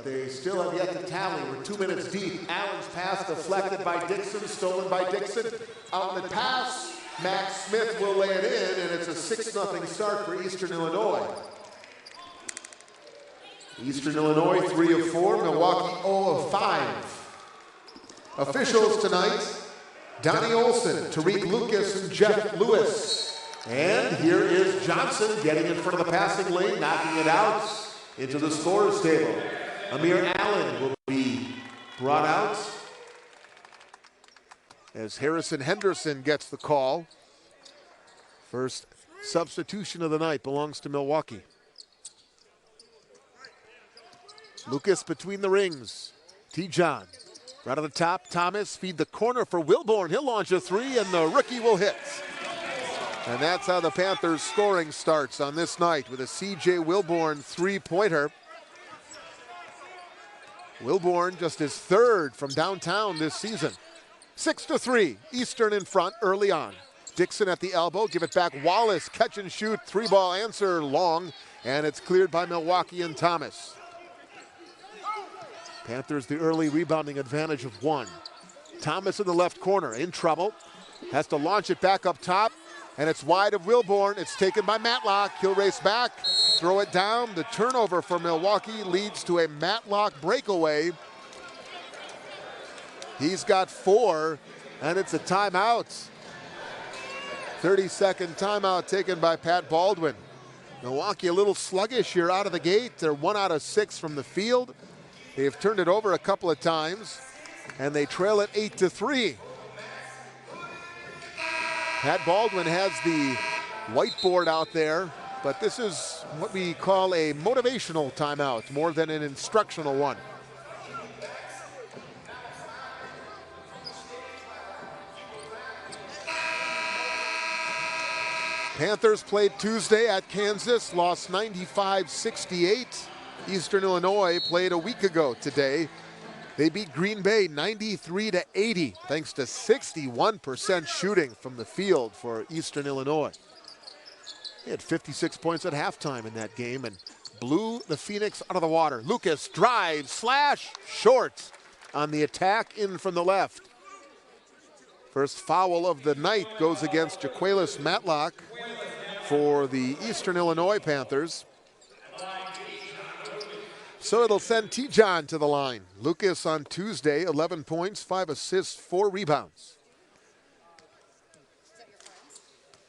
they still have yet to tally. We're 2 minutes deep. Allen's pass deflected by Dixon, stolen by Dixon. Outlet pass. Max Smith will lay it in, and it's a 6-0 start for Eastern Illinois. Eastern Illinois 3 of 4, Milwaukee 0 of 5. Officials tonight, Donnie Olson, Tariq Lucas, and Jeff Lewis. And here is Johnson getting in front of the passing lane, knocking it out into the scorer's table. Amir Allen will be brought out as Harrison Henderson gets the call. First substitution of the night belongs to Milwaukee. Lucas between the rings. T-John. Right on the top, Thomas feed the corner for Wilborn. He'll launch a three, and the rookie will hit. And that's how the Panthers scoring starts on this night with a C.J. Wilborn three-pointer. Wilborn just his third from downtown this season. 6-3, Eastern in front early on. Dixon at the elbow, give it back. Wallace, catch and shoot, three-ball answer long, and it's cleared by Milwaukee and Thomas. Panthers the early rebounding advantage of 1. Thomas in the left corner, in trouble. Has to launch it back up top, and it's wide of Wilborn. It's taken by Matlock. He'll race back, throw it down. The turnover for Milwaukee leads to a Matlock breakaway. He's got 4, and it's a timeout. 30-second timeout taken by Pat Baldwin. Milwaukee a little sluggish here out of the gate. They're 1 out of 6 from the field. They've turned it over a couple of times, and they trail it 8-3. Pat Baldwin has the whiteboard out there, but this is what we call a motivational timeout more than an instructional one. Panthers played Tuesday at Kansas, lost 95-68. Eastern Illinois played a week ago today. They beat Green Bay 93-80, thanks to 61% shooting from the field for Eastern Illinois. They had 56 points at halftime in that game and blew the Phoenix out of the water. Lucas drives, slash, short on the attack in from the left. First foul of the night goes against Jaquelis Matlock for the Eastern Illinois Panthers. So it'll send T-John to the line. Lucas on Tuesday, 11 points, 5 assists, 4 rebounds.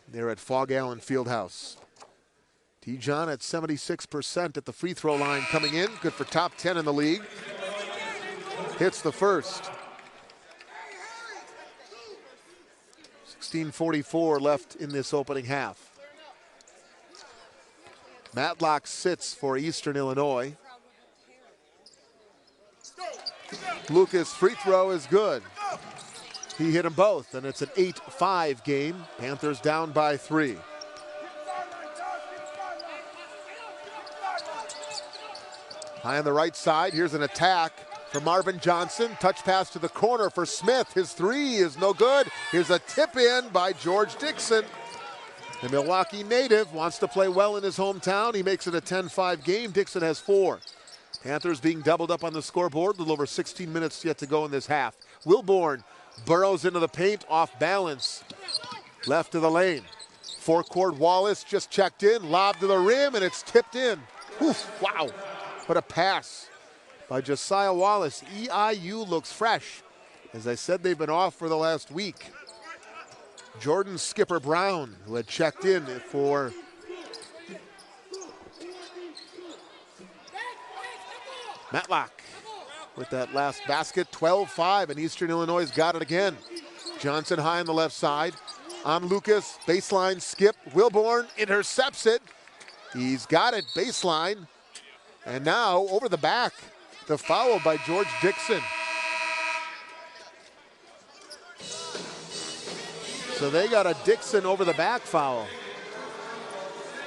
They're at Fog Allen Fieldhouse. T-John at 76% at the free throw line coming in. Good for top 10 in the league. Hits the first. 16:44 left in this opening half. Matlock sits for Eastern Illinois. Lucas' free throw is good. He hit them both, and it's an 8-5 game. Panthers down by 3. High on the right side, here's an attack for Marvin Johnson. Touch pass to the corner for Smith. His three is no good. Here's a tip in by George Dixon. The Milwaukee native wants to play well in his hometown. He makes it a 10-5 game. Dixon has 4. Panthers being doubled up on the scoreboard. A little over 16 minutes yet to go in this half. Wilborn burrows into the paint, off balance. Left of the lane. Forecourt Wallace just checked in, lob to the rim, and it's tipped in. Oof, wow, what a pass by Josiah Wallace. EIU looks fresh. As I said, they've been off for the last week. Jordan Skipper Brown, who had checked in for Matlock with that last basket. 12-5, and Eastern Illinois got it again. Johnson high on the left side. On Lucas, baseline skip. Wilborn intercepts it. He's got it, baseline. And now over the back, the foul by George Dixon. So they got a Dixon over the back foul.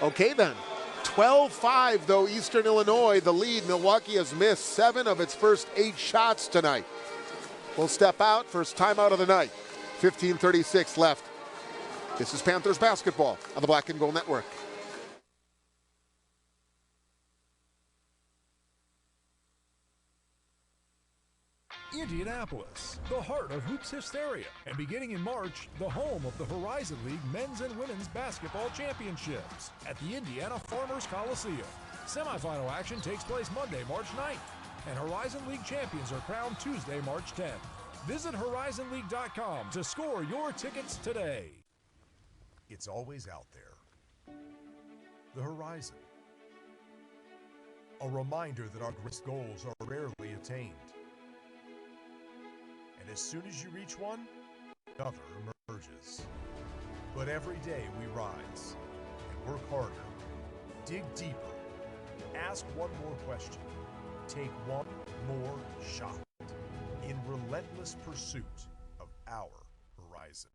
Okay then. 12-5 though, Eastern Illinois, the lead. Milwaukee has missed 7 of its first 8 shots tonight. We'll step out, first timeout of the night. 15:36 left. This is Panthers basketball on the Black and Gold Network. Indianapolis, the heart of hoops hysteria, and beginning in March, the home of the Horizon League men's and women's basketball championships at the Indiana Farmers Coliseum. Semifinal action takes place Monday, March 9th, and Horizon League champions are crowned Tuesday, March 10th. Visit horizonleague.com to score your tickets today. It's always out there. The horizon. A reminder that our greatest goals are rarely attained. And as soon as you reach one, another emerges. But every day we rise and work harder, dig deeper, ask one more question, take one more shot in relentless pursuit of our horizon.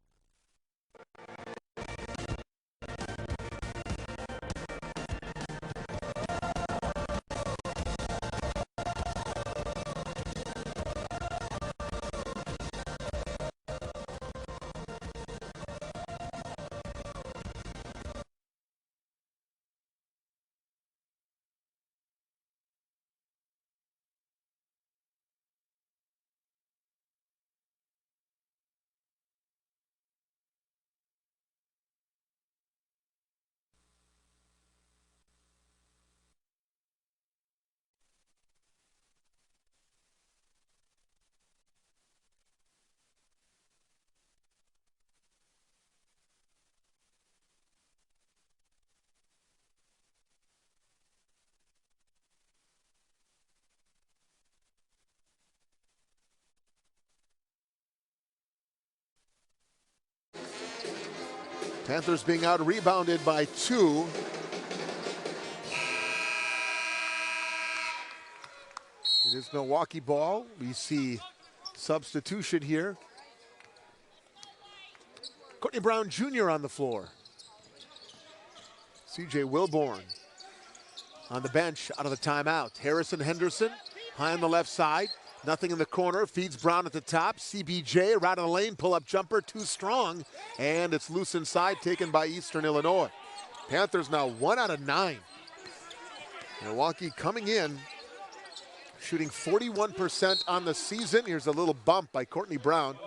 Panthers being out rebounded by 2. It is Milwaukee ball. We see substitution here. Courtney Brown Jr. on the floor. C.J. Wilborn on the bench out of the timeout. Harrison Henderson high on the left side. Nothing in the corner, feeds Brown at the top. CBJ right on the lane, pull-up jumper, too strong. And it's loose inside, taken by Eastern Illinois. Panthers now 1 out of 9. Milwaukee coming in, shooting 41% on the season. Here's a little bump by Courtney Brown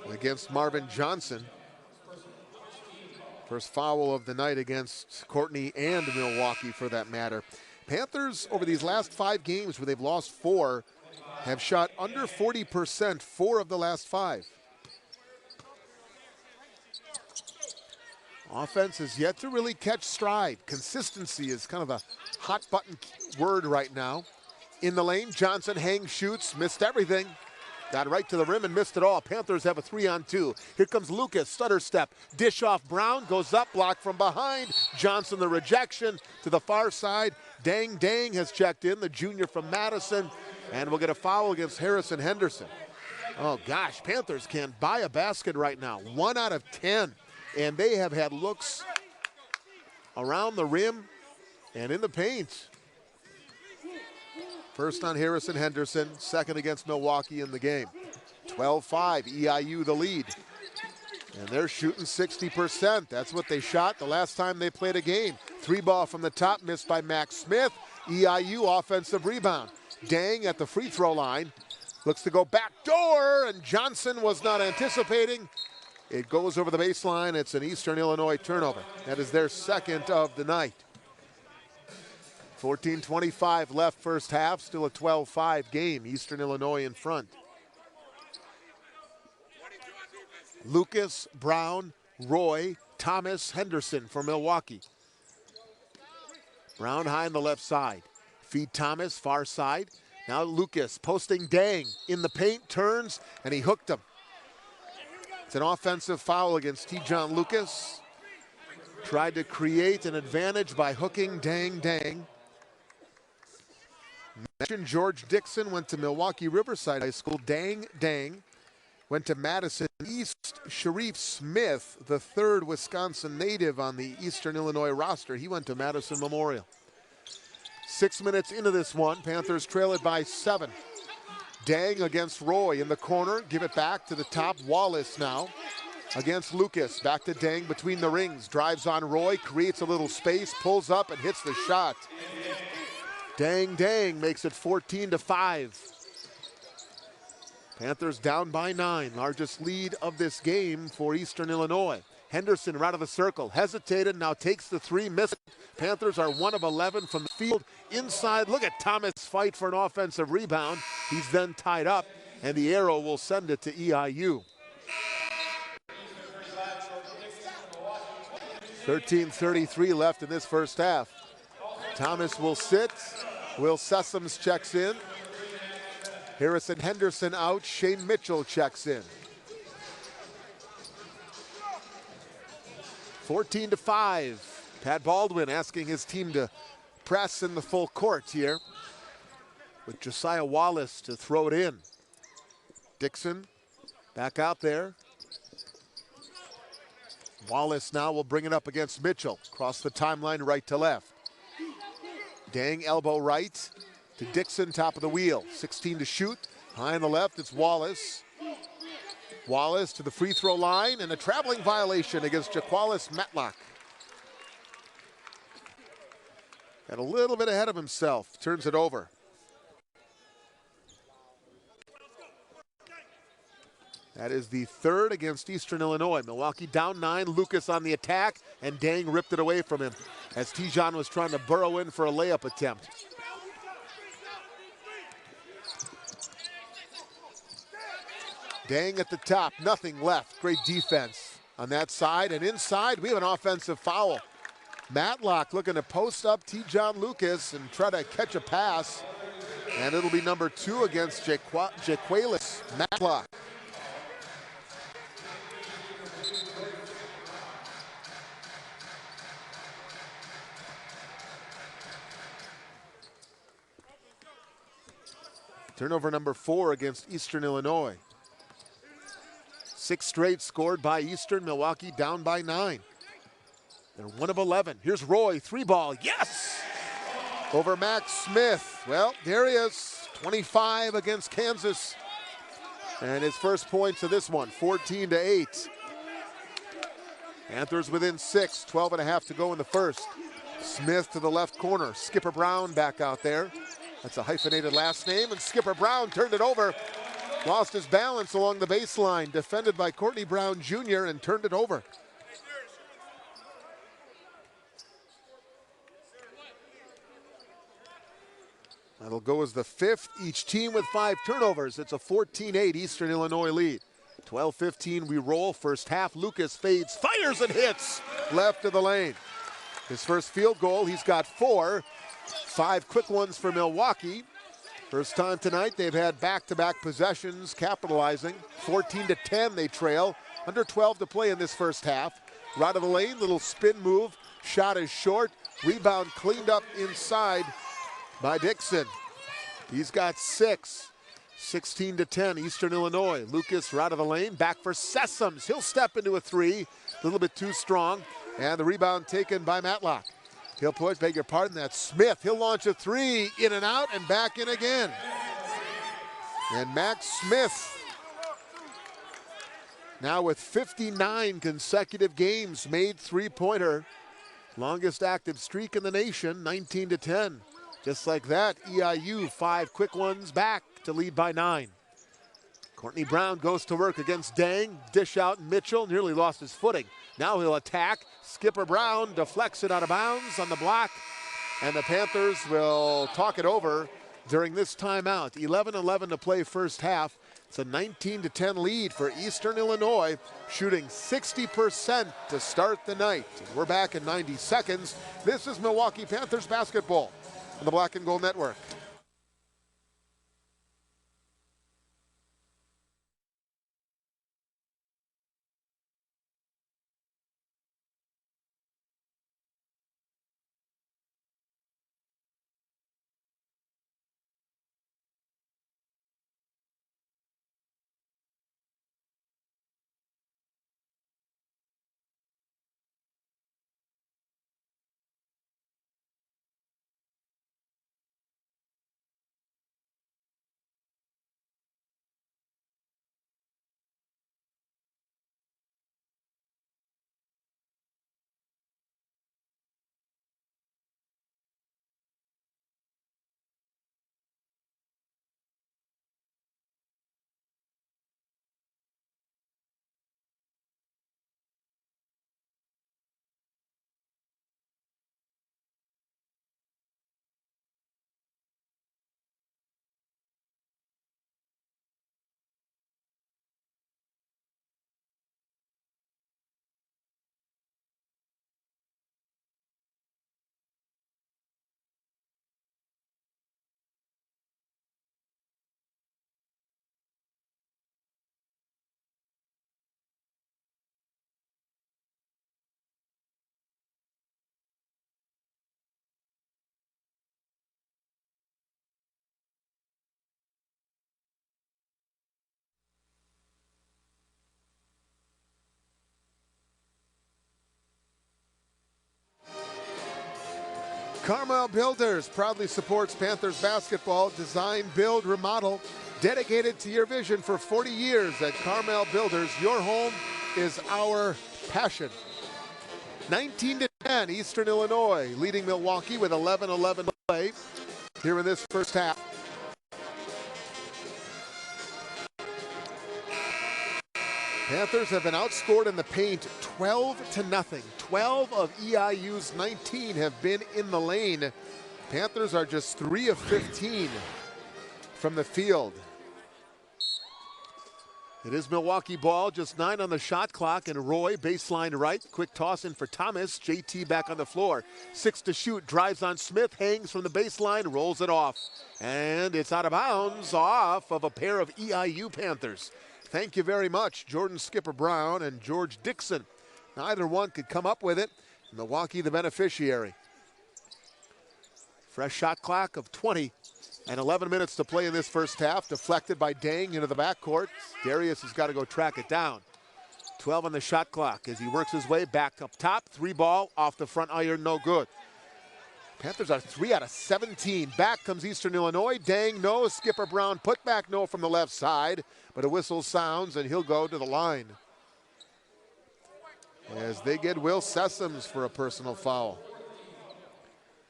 against Marvin Johnson. First foul of the night against Courtney and Milwaukee for that matter. Panthers over these last 5 games where they've lost 4 have shot under 40% 4 of the last 5. Offense has yet to really catch stride. Consistency is kind of a hot button word right now. In the lane, Johnson hangs, shoots, missed everything. Got right to the rim and missed it all. Panthers have a 3-on-2. Here comes Lucas, stutter step. Dish off Brown, goes up, blocked from behind. Johnson the rejection to the far side. Dang has checked in, the junior from Madison. And we'll get a foul against Harrison Henderson. Oh gosh, Panthers can't buy a basket right now. 1 out of 10. And they have had looks around the rim and in the paint. First on Harrison Henderson, second against Milwaukee in the game. 12-5, EIU the lead. And they're shooting 60%. That's what they shot the last time they played a game. 3-ball from the top, missed by Max Smith. EIU offensive rebound. Dang at the free throw line. Looks to go back door, and Johnson was not anticipating. It goes over the baseline. It's an Eastern Illinois turnover. That is their second of the night. 14:25 left first half, still a 12-5 game. Eastern Illinois in front. Lucas, Brown, Roy, Thomas, Henderson for Milwaukee. Brown high on the left side. Feed Thomas, far side. Now Lucas posting Dang in the paint, turns, and he hooked him. It's an offensive foul against T. John Lucas. Tried to create an advantage by hooking Dang. Mentioned George Dixon went to Milwaukee Riverside High School. Dang went to Madison East. Sharif Smith, the 3rd Wisconsin native on the Eastern Illinois roster, he went to Madison Memorial. 6 minutes into this one, Panthers trail it by 7. Dang against Roy in the corner, give it back to the top. Wallace now against Lucas, back to Dang between the rings, drives on Roy, creates a little space, pulls up and hits the shot. Dang makes it 14-5. Panthers down by 9, largest lead of this game for Eastern Illinois. Henderson right of the circle, hesitated, now takes the 3, missed. Panthers are 1 of 11 from the field. Inside, look at Thomas fight for an offensive rebound. He's then tied up, and the arrow will send it to EIU. 13:33 left in this first half. Thomas will sit. Will Sessoms checks in. Harrison Henderson out. Shane Mitchell checks in. 14-5. Pat Baldwin asking his team to press in the full court here, with Josiah Wallace to throw it in. Dixon back out there. Wallace now will bring it up against Mitchell. Across the timeline, right to left. Dang elbow right to Dixon, top of the wheel. 16 to shoot. High on the left, it's Wallace. Wallace to the free throw line, and a traveling violation against Jaqualis Matlock. Got a little bit ahead of himself, turns it over. That is the 3rd against Eastern Illinois. Milwaukee down 9, Lucas on the attack, and Dang ripped it away from him as Tijon was trying to burrow in for a layup attempt. Dang at the top, nothing left. Great defense on that side, and inside we have an offensive foul. Matlock looking to post up Tijon Lucas and try to catch a pass, and it'll be number 2 against Jaqualis Matlock. Turnover number 4 against Eastern Illinois. 6 straight scored by Eastern. Milwaukee down by 9. They're 1 of 11. Here's Roy, 3-ball, yes! Over Max Smith. Well, there he is, 25 against Kansas. And his first points of this one, 14-8. Panthers within 6, 12.5 to go in the first. Smith to the left corner. Skipper Brown back out there. That's a hyphenated last name, and Skipper Brown turned it over. Lost his balance along the baseline, defended by Courtney Brown Jr., and turned it over. That'll go as the 5th, each team with 5 turnovers. It's a 14-8 Eastern Illinois lead. 12-15 we roll, first half. Lucas fades, fires and hits left of the lane. His first field goal, he's got 4. 5 quick ones for Milwaukee. First time tonight they've had back-to-back possessions, capitalizing. 14-10 they trail. Under 12 to play in this first half. Right of the lane, little spin move. Shot is short. Rebound cleaned up inside by Dixon. He's got 6. 16-10 Eastern Illinois. Lucas right of the lane, back for Sessoms. He'll step into a 3, a little bit too strong. And the rebound taken by Matlock. He'll push, beg your pardon, that's Smith. He'll launch a 3, in and out, and back in again. And Max Smith, now with 59 consecutive games made three-pointer. Longest active streak in the nation, 19-10. Just like that, EIU 5 quick ones back to lead by 9. Courtney Brown goes to work against Dang. Dish out Mitchell, nearly lost his footing. Now he'll attack. Skipper Brown deflects it out of bounds on the block. And the Panthers will talk it over during this timeout. 11-11 to play first half. It's a 19-10 lead for Eastern Illinois, shooting 60% to start the night. We're back in 90 seconds. This is Milwaukee Panthers basketball on the Black and Gold Network. Carmel Builders proudly supports Panthers basketball. Design, build, remodel. Dedicated to your vision for 40 years at Carmel Builders. Your home is our passion. 19-10, Eastern Illinois leading Milwaukee with 11:11 to play here in this first half. Panthers have been outscored in the paint 12-0. 12 of EIU's 19 have been in the lane. Panthers are just 3 of 15 from the field. It is Milwaukee ball, just 9 on the shot clock, and Roy, baseline right, quick toss in for Thomas. JT back on the floor, 6 to shoot, drives on Smith, hangs from the baseline, rolls it off. And it's out of bounds, off of a pair of EIU Panthers. Thank you very much, Jordan Skipper Brown and George Dixon. Neither one could come up with it. Milwaukee the beneficiary. Fresh shot clock of 20 and 11 minutes to play in this first half. Deflected by Dang into the backcourt. Darius has got to go track it down. 12 on the shot clock as he works his way back up top. 3 ball off the front iron, no good. Panthers are 3 out of 17. Back comes Eastern Illinois. Dang, no. Skipper Brown put back, no from the left side. But a whistle sounds and he'll go to the line. As they get Will Sessoms for a personal foul.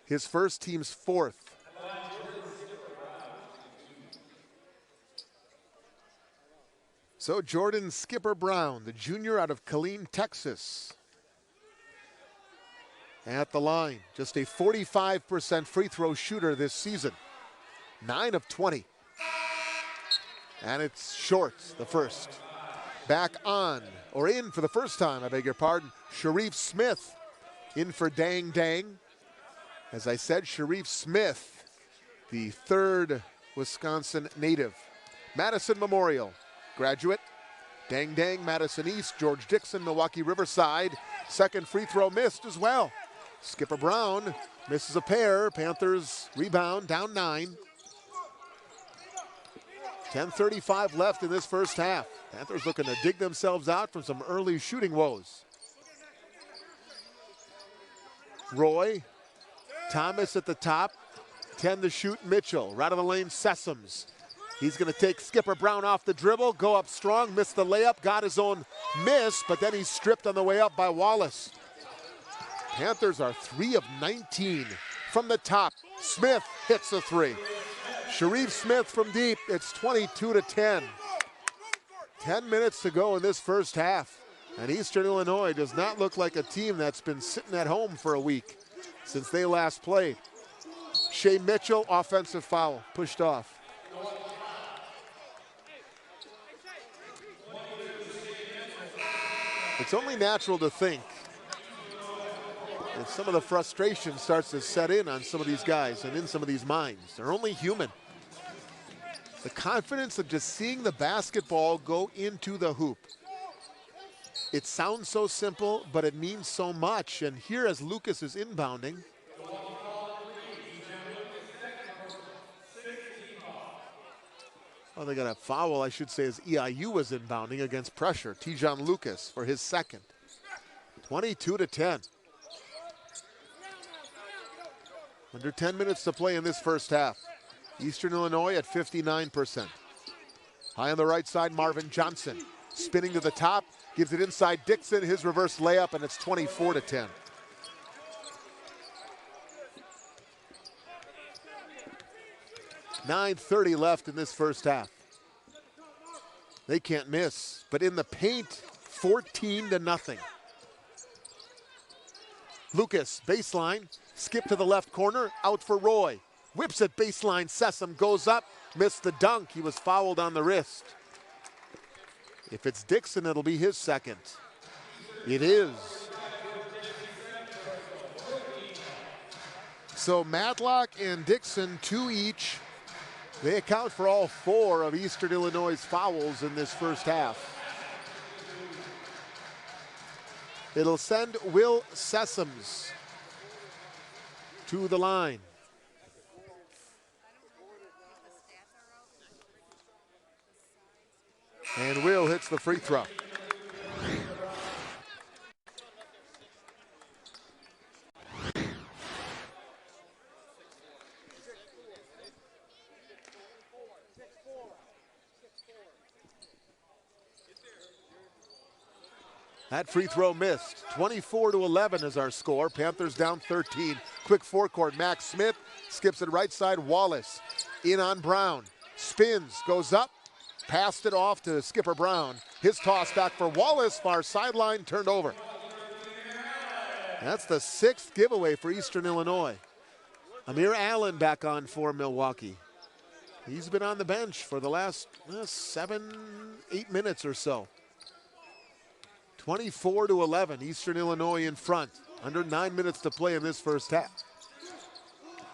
His first, team's 4th. So Jordan Skipper Brown, the junior out of Killeen, Texas, at the line. Just a 45% free throw shooter this season. 9 of 20. And it's short, the first. Back on, or in for the first time, I beg your pardon, Sharif Smith in for Dang Dang. As I said, Sharif Smith, the 3rd Wisconsin native. Madison Memorial graduate. Dang Dang, Madison East. George Dixon, Milwaukee Riverside. Second free throw missed as well. Skipper Brown misses a pair. Panthers rebound, down 9. 10:35 left in this first half. Panthers looking to dig themselves out from some early shooting woes. Roy, Thomas at the top. 10 to shoot, Mitchell. Right of the lane, Sessoms. He's going to take Skipper Brown off the dribble, go up strong, missed the layup, got his own miss, but then he's stripped on the way up by Wallace. Panthers are 3 of 19 from the top. Smith hits a 3. Sharif Smith from deep, it's 22-10. 10 minutes to go in this first half. And Eastern Illinois does not look like a team that's been sitting at home for a week since they last played. Shea Mitchell, offensive foul, pushed off. It's only natural to think that some of the frustration starts to set in on some of these guys and in some of these minds. They're only human. The confidence of just seeing the basketball go into the hoop. It sounds so simple, but it means so much. And here as Lucas is inbounding, well, they got a foul, I should say, as EIU was inbounding against pressure. Tijon Lucas for his second. 22-10. Under 10 minutes to play in this first half. Eastern Illinois at 59%. High on the right side, Marvin Johnson. Spinning to the top, gives it inside Dixon, his reverse layup, and it's 24-10. .930 left in this first half. They can't miss, but in the paint, 14-0. Lucas, baseline, skip to the left corner, out for Roy. Whips it baseline, Sessom goes up, missed the dunk. He was fouled on the wrist. If it's Dixon, it'll be his second. It is. So Matlock and Dixon, 2 each. They account for all 4 of Eastern Illinois' fouls in this first half. It'll send Will Sessoms to the line. And Will hits the free throw. That free throw missed. 24-11 is our score. Panthers down 13. Quick forecourt. Max Smith skips it right side. Wallace in on Brown. Spins, goes up, passed it off to Skipper Brown. His toss back for Wallace, far sideline, turned over. That's the 6th giveaway for Eastern Illinois. Amir Allen back on for Milwaukee. He's been on the bench for the last 7-8 minutes or so. 24-11, Eastern Illinois in front. Under 9 minutes to play in this first half.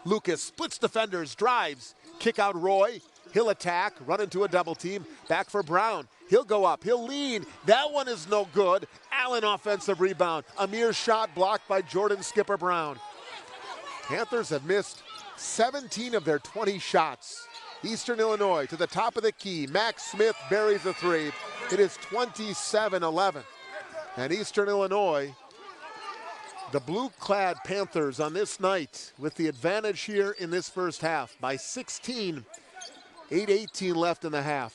Lucas splits defenders, drives, kick out Roy. He'll attack, run into a double team. Back for Brown. He'll go up, he'll lean. That one is no good. Allen offensive rebound. Amir's shot blocked by Jordan Skipper Brown. Panthers have missed 17 of their 20 shots. Eastern Illinois to the top of the key. Max Smith buries the three. It is 27-11. And Eastern Illinois, the blue-clad Panthers on this night with the advantage here in this first half by 16. 8:18 left in the half.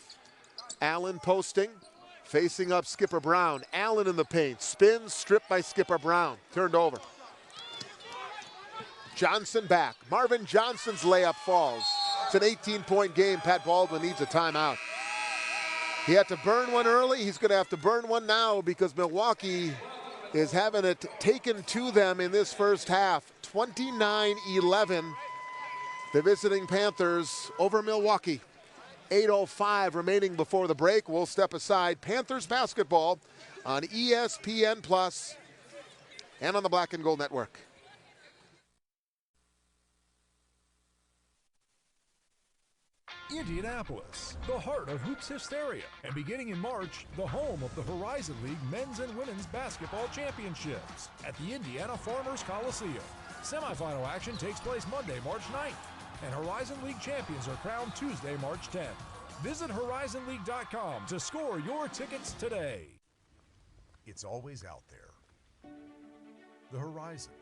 Allen posting, facing up Skipper Brown. Allen in the paint, spins, stripped by Skipper Brown, turned over. Johnson back. Marvin Johnson's layup falls. It's an 18-point game. Pat Baldwin needs a timeout. He had to burn one early. He's going to have to burn one now because Milwaukee is having it taken to them in this first half. 29-11. The visiting Panthers over Milwaukee. 8:05 remaining before the break. We'll step aside. Panthers basketball on ESPN Plus and on the Black and Gold Network. Indianapolis, the heart of hoops hysteria, and beginning in March, the home of the Horizon League men's and women's basketball championships at the Indiana Farmers Coliseum. Semifinal action takes place Monday, March 9th, and Horizon League champions are crowned Tuesday, March 10th. Visit horizonleague.com to score your tickets today. It's always out there. The horizon.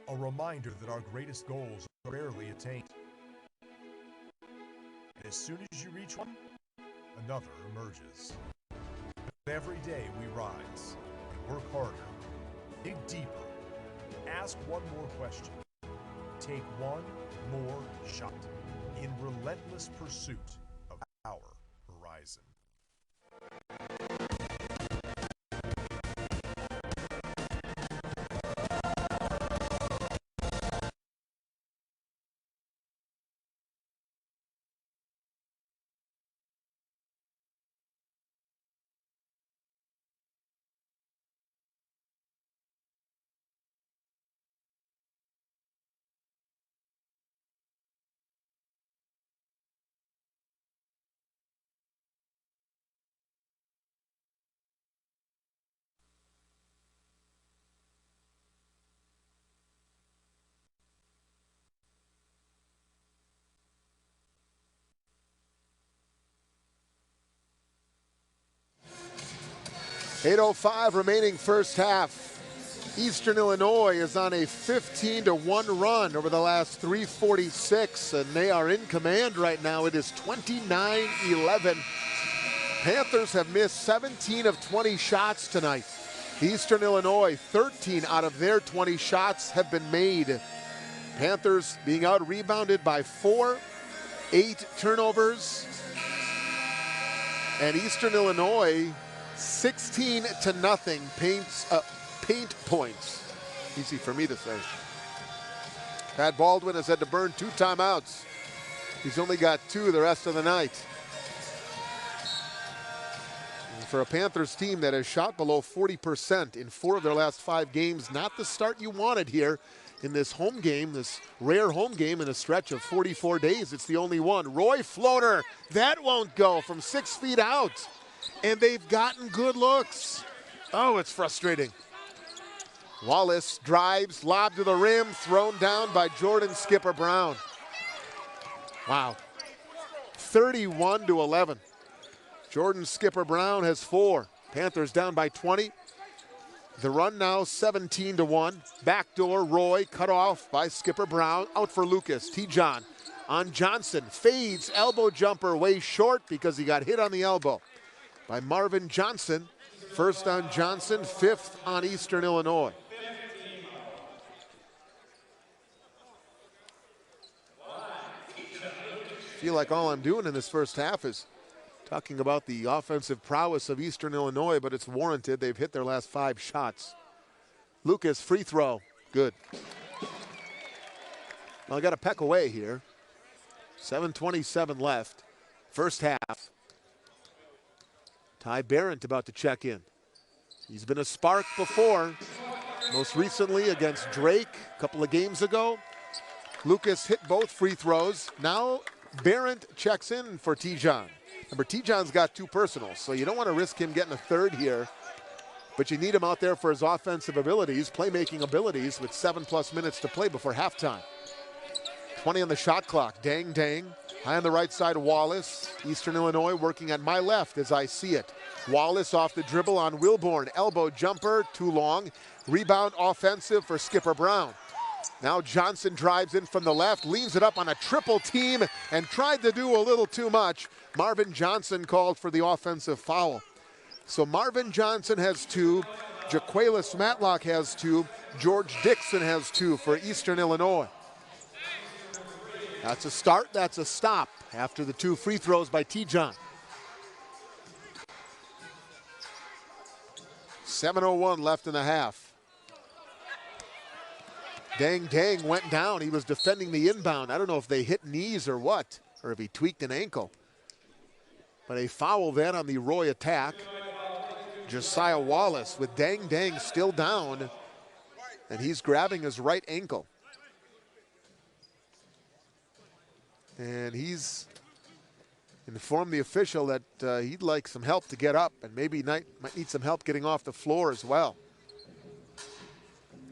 A reminder that our greatest goals are rarely attained. As soon as you reach one, another emerges. But every day we rise and work harder, dig deeper, ask one more question, take one more shot in relentless pursuit of our horizon. 8:05 remaining first half. Eastern Illinois is on a 15-1 run over the last 3:46, and they are in command right now. It is 29-11. Panthers have missed 17 of 20 shots tonight. Eastern Illinois, 13 out of their 20 shots have been made. Panthers being out-rebounded by 4, 8 turnovers. And Eastern Illinois, 16-0 paint points. Easy for me to say. Pat Baldwin has had to burn 2 timeouts. He's only got 2 the rest of the night. And for a Panthers team that has shot below 40% in 4 of their last 5 games, not the start you wanted here in this home game, this rare home game in a stretch of 44 days. It's the only one. Roy floater, that won't go from 6 feet out. And they've gotten good looks. Oh, it's frustrating. Wallace drives, lob to the rim, thrown down by Jordan Skipper Brown. Wow. 31-11. Jordan Skipper Brown has 4. Panthers down by 20. The run now 17-1. Backdoor Roy cut off by Skipper Brown. Out for Lucas. T-John on Johnson. Fades, elbow jumper way short because he got hit on the elbow by Marvin Johnson. First on Johnson, fifth on Eastern Illinois. I feel like all I'm doing in this first half is talking about the offensive prowess of Eastern Illinois, but it's warranted. They've hit their last 5 shots. Lucas, free throw, good. Well, I got a peck away here. 7:27 left, first half. Ty Barrett about to check in. He's been a spark before, most recently against Drake a couple of games ago. Lucas hit both free throws. Now Barrett checks in for T-John. Remember, T-John's got 2 personals, so you don't want to risk him getting a third here, but you need him out there for his offensive abilities, playmaking abilities, with 7+ minutes to play before halftime. 20 on the shot clock. Dang, dang. High on the right side, Wallace. Eastern Illinois working at my left as I see it. Wallace off the dribble on Wilborn. Elbow jumper, too long. Rebound offensive for Skipper Brown. Now Johnson drives in from the left, leans it up on a triple team, and tried to do a little too much. Marvin Johnson called for the offensive foul. So Marvin Johnson has 2. Jaquelis Matlock has 2. George Dixon has 2 for Eastern Illinois. That's a start, that's a stop after the 2 free throws by T-John. 7:01 left in the half. Dang Dang went down. He was defending the inbound. I don't know if they hit knees or what, or if he tweaked an ankle. But a foul then on the Roy attack. Josiah Wallace with Dang Dang still down, and he's grabbing his right ankle. And he's informed the official that he'd like some help to get up, and maybe might need some help getting off the floor as well.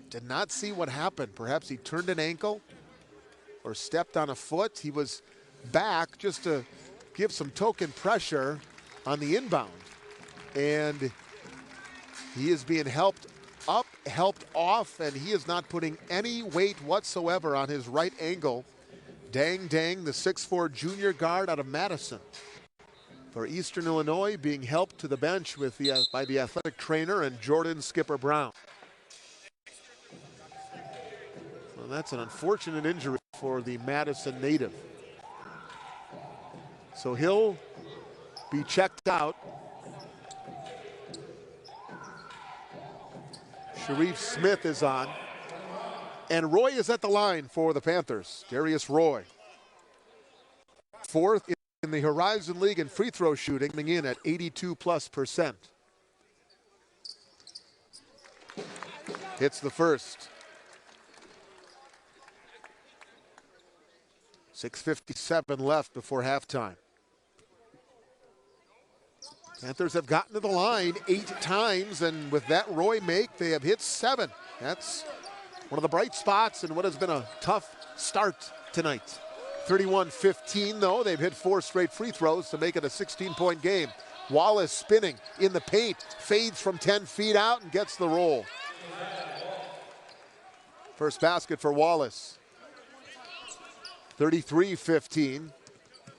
Did not see what happened. Perhaps he turned an ankle or stepped on a foot. He was back just to give some token pressure on the inbound. And he is being helped up, helped off, and he is not putting any weight whatsoever on his right ankle. Dang Dang, the 6'4" junior guard out of Madison for Eastern Illinois, being helped to the bench with by the athletic trainer and Jordan Skipper Brown. Well, that's an unfortunate injury for the Madison native. So he'll be checked out. Sharif Smith is on. And Roy is at the line for the Panthers. Darius Roy. 4th in the Horizon League in free throw shooting, coming in at 82+%. Hits the first. 6:57 left before halftime. Panthers have gotten to the line 8 times, and with that Roy make, they have hit 7. That's one of the bright spots in what has been a tough start tonight. 31-15 though, they've hit 4 straight free throws to make it a 16-point game. Wallace spinning in the paint, fades from 10 feet out and gets the roll. First basket for Wallace. 33-15.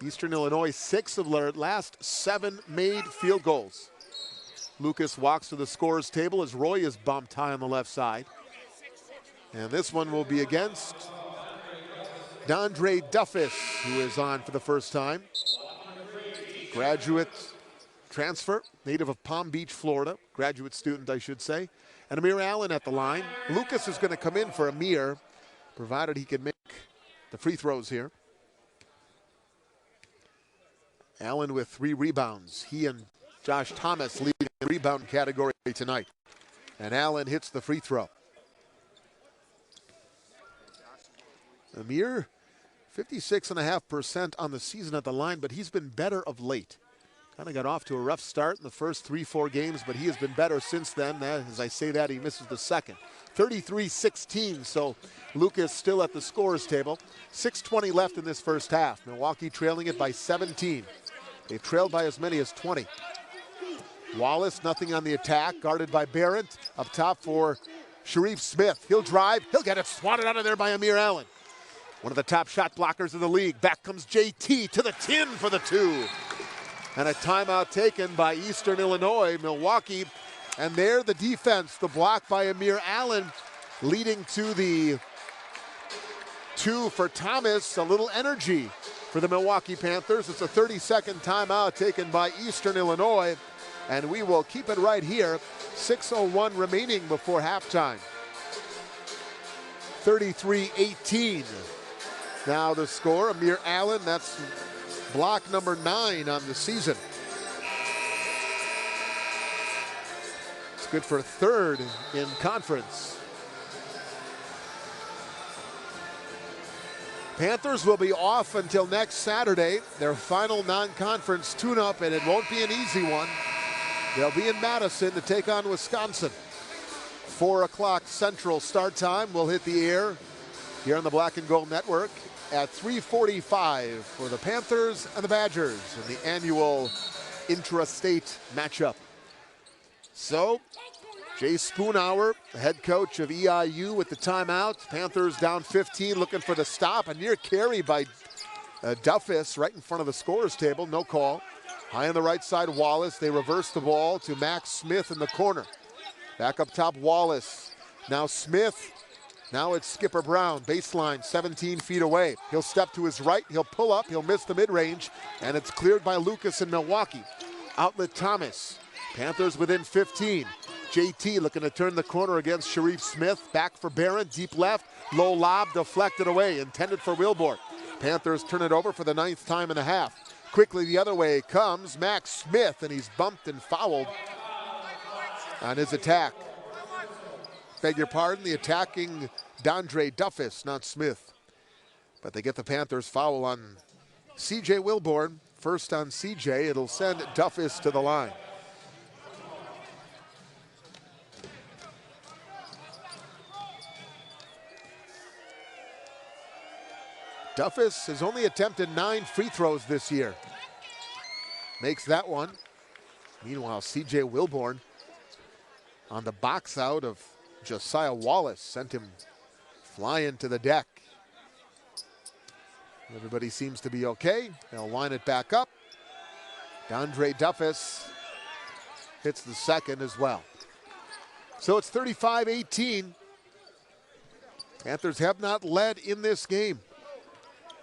Eastern Illinois 6 of their last 7 made field goals. Lucas walks to the scorer's table as Roy is bumped high on the left side. And this one will be against Dondre Duffus, who is on for the first time. Graduate transfer, native of Palm Beach, Florida. Graduate student, I should say. And Amir Allen at the line. Lucas is going to come in for Amir, provided he can make the free throws here. Allen with 3 rebounds. He and Josh Thomas leading the rebound category tonight. And Allen hits the free throw. Amir, 56.5% on the season at the line, but he's been better of late. Kind of got off to a rough start in the first 3-4 games, but he has been better since then. As I say that, he misses the second. 33-16, so Lucas still at the scorer's table. 6:20 left in this first half. Milwaukee trailing it by 17. They've trailed by as many as 20. Wallace, nothing on the attack, guarded by Barrett. Up top for Sharif Smith. He'll drive, he'll get it swatted out of there by Amir Allen. One of the top shot blockers of the league. Back comes JT to the tin for the 2. And a timeout taken by Eastern Illinois. Milwaukee And there the defense, the block by Amir Allen, leading to the 2 for Thomas. A little energy for the Milwaukee Panthers. It's a 30-second timeout taken by Eastern Illinois, and we will keep it right here. 6:01 remaining before halftime. 33-18. Now the score, Amir Allen, that's block number 9 on the season. It's good for 3rd in conference. Panthers will be off until next Saturday, their final non-conference tune-up, and it won't be an easy one. They'll be in Madison to take on Wisconsin. 4 o'clock Central start time will hit the air here on the Black and Gold Network at 3:45 for the Panthers and the Badgers in the annual intra-state matchup. So, Jay Spoonhour, the head coach of EIU, with the timeout. Panthers down 15, looking for the stop. A near carry by Duffus right in front of the scorer's table. No call. High on the right side, Wallace. They reverse the ball to Max Smith in the corner. Back up top, Wallace. Now Smith. Now it's Skipper Brown. Baseline, 17 feet away. He'll step to his right. He'll pull up. He'll miss the mid-range. And it's cleared by Lucas in Milwaukee. Outlet Thomas. Panthers within 15. JT looking to turn the corner against Sharif Smith. Back for Barron, deep left. Low lob, deflected away, intended for Wilborn. Panthers turn it over for the 9th time in the half. Quickly the other way comes Max Smith, and he's bumped and fouled on his attack. Beg your pardon, the attacking Dondre Duffus, not Smith. But they get the Panthers foul on CJ Wilborn. First on CJ, it'll send Duffus to the line. Duffus has only attempted 9 free throws this year. Makes that one. Meanwhile, CJ Wilborn on the box out of Josiah Wallace sent him flying to the deck. Everybody seems to be okay. They'll line it back up. Dondre Duffus hits the second as well. So it's 35-18. Panthers have not led in this game.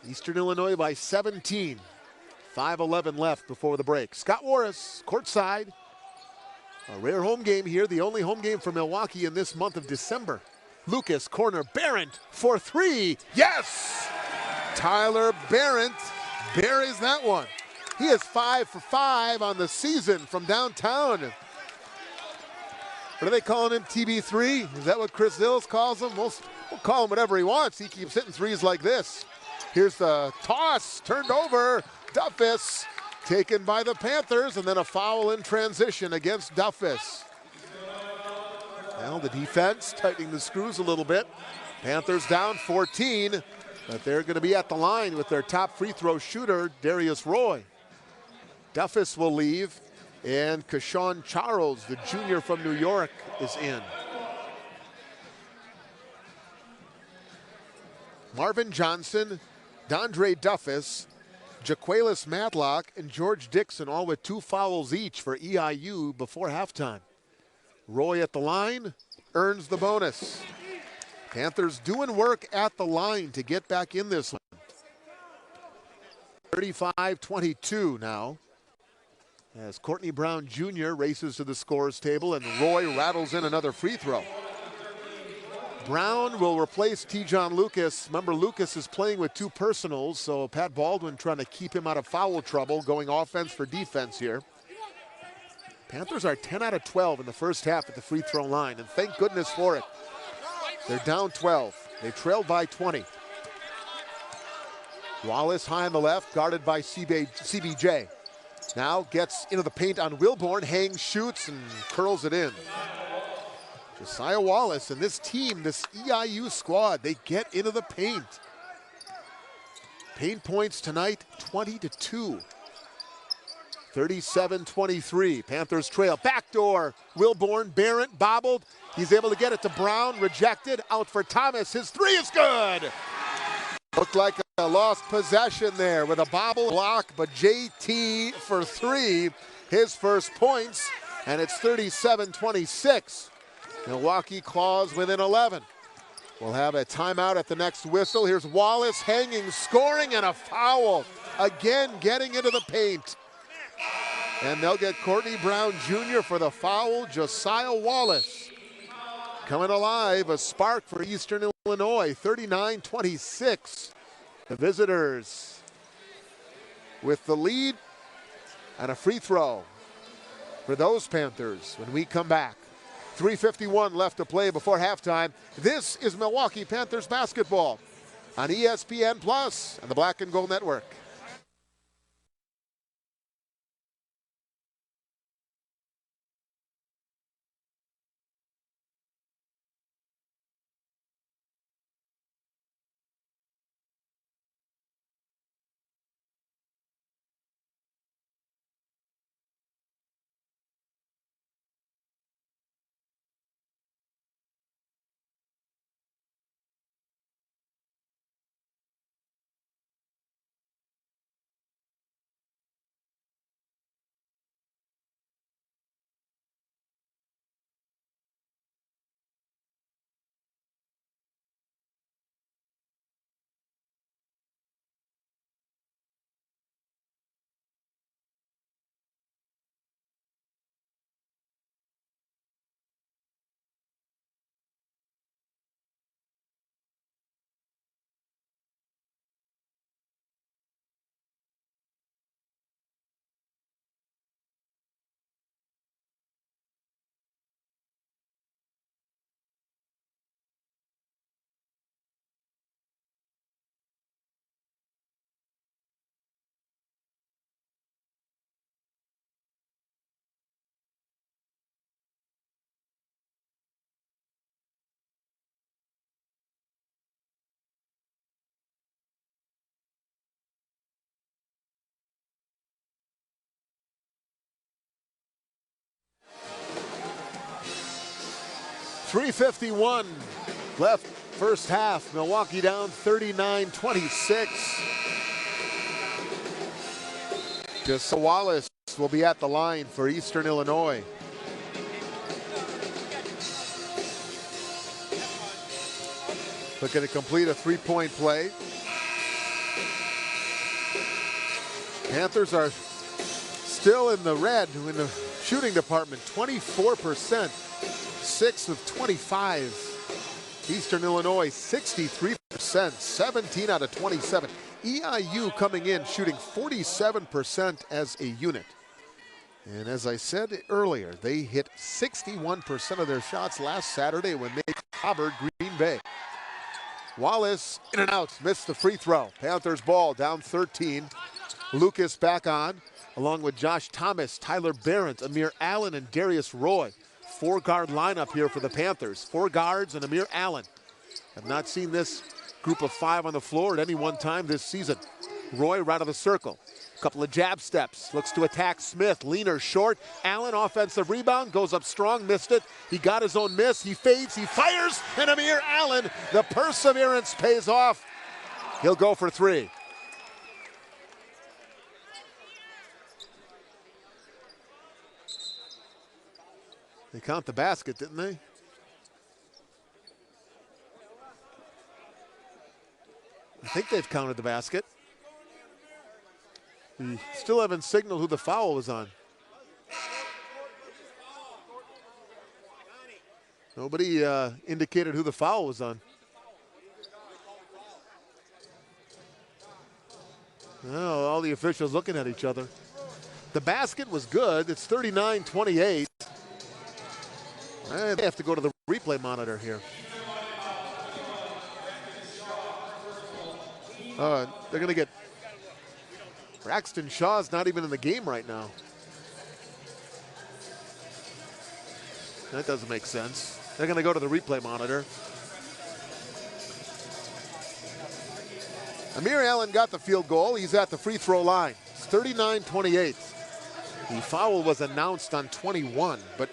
Eastern Illinois by 17. 5:11 left before the break. Scott Warris, courtside. A rare home game here, the only home game for Milwaukee in this month of December. Lucas, corner, Barrett for 3. Yes! Tyler Barrett buries that one. He is 5 for 5 on the season from downtown. What are they calling him, TB3? Is that what Chris Hills calls him? We'll call him whatever he wants. He keeps hitting threes like this. Here's the toss, turned over. Duffus taken by the Panthers, and then a foul in transition against Duffus. Well, the defense tightening the screws a little bit. Panthers down 14, but they're going to be at the line with their top free throw shooter, Darius Roy. Duffus will leave, and Kashawn Charles, the junior from New York, is in. Marvin Johnson, Dondre Duffus, Jaquelis Matlock, and George Dixon, all with 2 fouls each for EIU before halftime. Roy at the line, earns the bonus. Panthers doing work at the line to get back in this one. 35-22 now, as Courtney Brown Jr. races to the scorer's table, and Roy rattles in another free throw. Brown will replace T-John Lucas. Remember, Lucas is playing with 2 personals, so Pat Baldwin trying to keep him out of foul trouble, going offense for defense here. Panthers are 10 out of 12 in the first half at the free throw line, and thank goodness for it. They're down 12. They trailed by 20. Wallace high on the left, guarded by CBJ. Now gets into the paint on Wilborn, hangs, shoots, and curls it in. Josiah Wallace and this team, this EIU squad, they get into the paint. Paint points tonight, 20-2. 37-23, Panthers trail. Backdoor, Wilborn, Barrett, bobbled. He's able to get it to Brown, rejected, out for Thomas. His 3 is good. Looked like a lost possession there with a bobble block, but JT for 3, his first points. And it's 37-26. Milwaukee claws within 11. We'll have a timeout at the next whistle. Here's Wallace hanging, scoring, and a foul. Again, getting into the paint. And they'll get Courtney Brown Jr. for the foul. Josiah Wallace coming alive. A spark for Eastern Illinois, 39-26. The visitors with the lead and a free throw for those Panthers when we come back. 3:51 left to play before halftime. This is Milwaukee Panthers basketball on ESPN Plus and the Black and Gold Network. .351 left first half. Milwaukee down 39-26. Just Wallace will be at the line for Eastern Illinois. Looking to complete a three-point play. Panthers are still in the red in the shooting department, 24%. 6 of 25. Eastern Illinois, 63%, 17 out of 27. EIU coming in shooting 47% as a unit. And as I said earlier, they hit 61% of their shots last Saturday when they clobbered Green Bay. Wallace in and out, missed the free throw. Panthers ball down 13. Lucas back on, along with Josh Thomas, Tyler Barrett, Amir Allen, and Darius Roy. Four-guard lineup here for the Panthers. 4 guards and Amir Allen. Have not seen this group of 5 on the floor at any one time this season. Roy right of the circle. Couple of jab steps. Looks to attack Smith. Leaner short. Allen offensive rebound. Goes up strong. Missed it. He got his own miss. He fades. He fires. And Amir Allen, the perseverance pays off. He'll go for 3. They count the basket, didn't they? I think they've counted the basket. We still haven't signaled who the foul was on. Nobody indicated who the foul was on. Oh, all the officials looking at each other. The basket was good. It's 39-28. They have to go to the replay monitor here. They're going to get... Braxton Shaw's not even in the game right now. That doesn't make sense. They're going to go to the replay monitor. Amir Allen got the field goal. He's at the free throw line. It's 39-28. The foul was announced on 21, but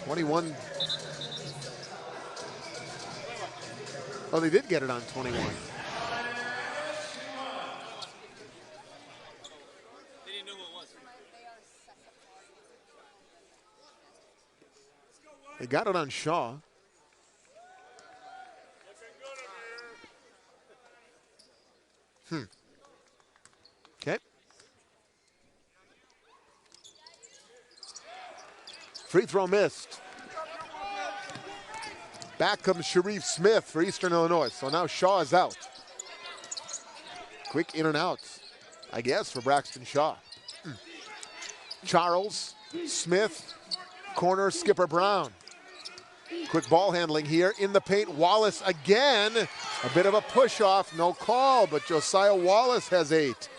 21. Oh, they did get it on 21. They got it on Shaw. Okay. Free throw missed. Back comes Sharif Smith for Eastern Illinois. So now Shaw is out. Quick in and out, I guess, for Braxton Shaw. Charles, Smith, corner, Skipper Brown. Quick ball handling here in the paint. Wallace again. A bit of a push off, no call, but Josiah Wallace has 8.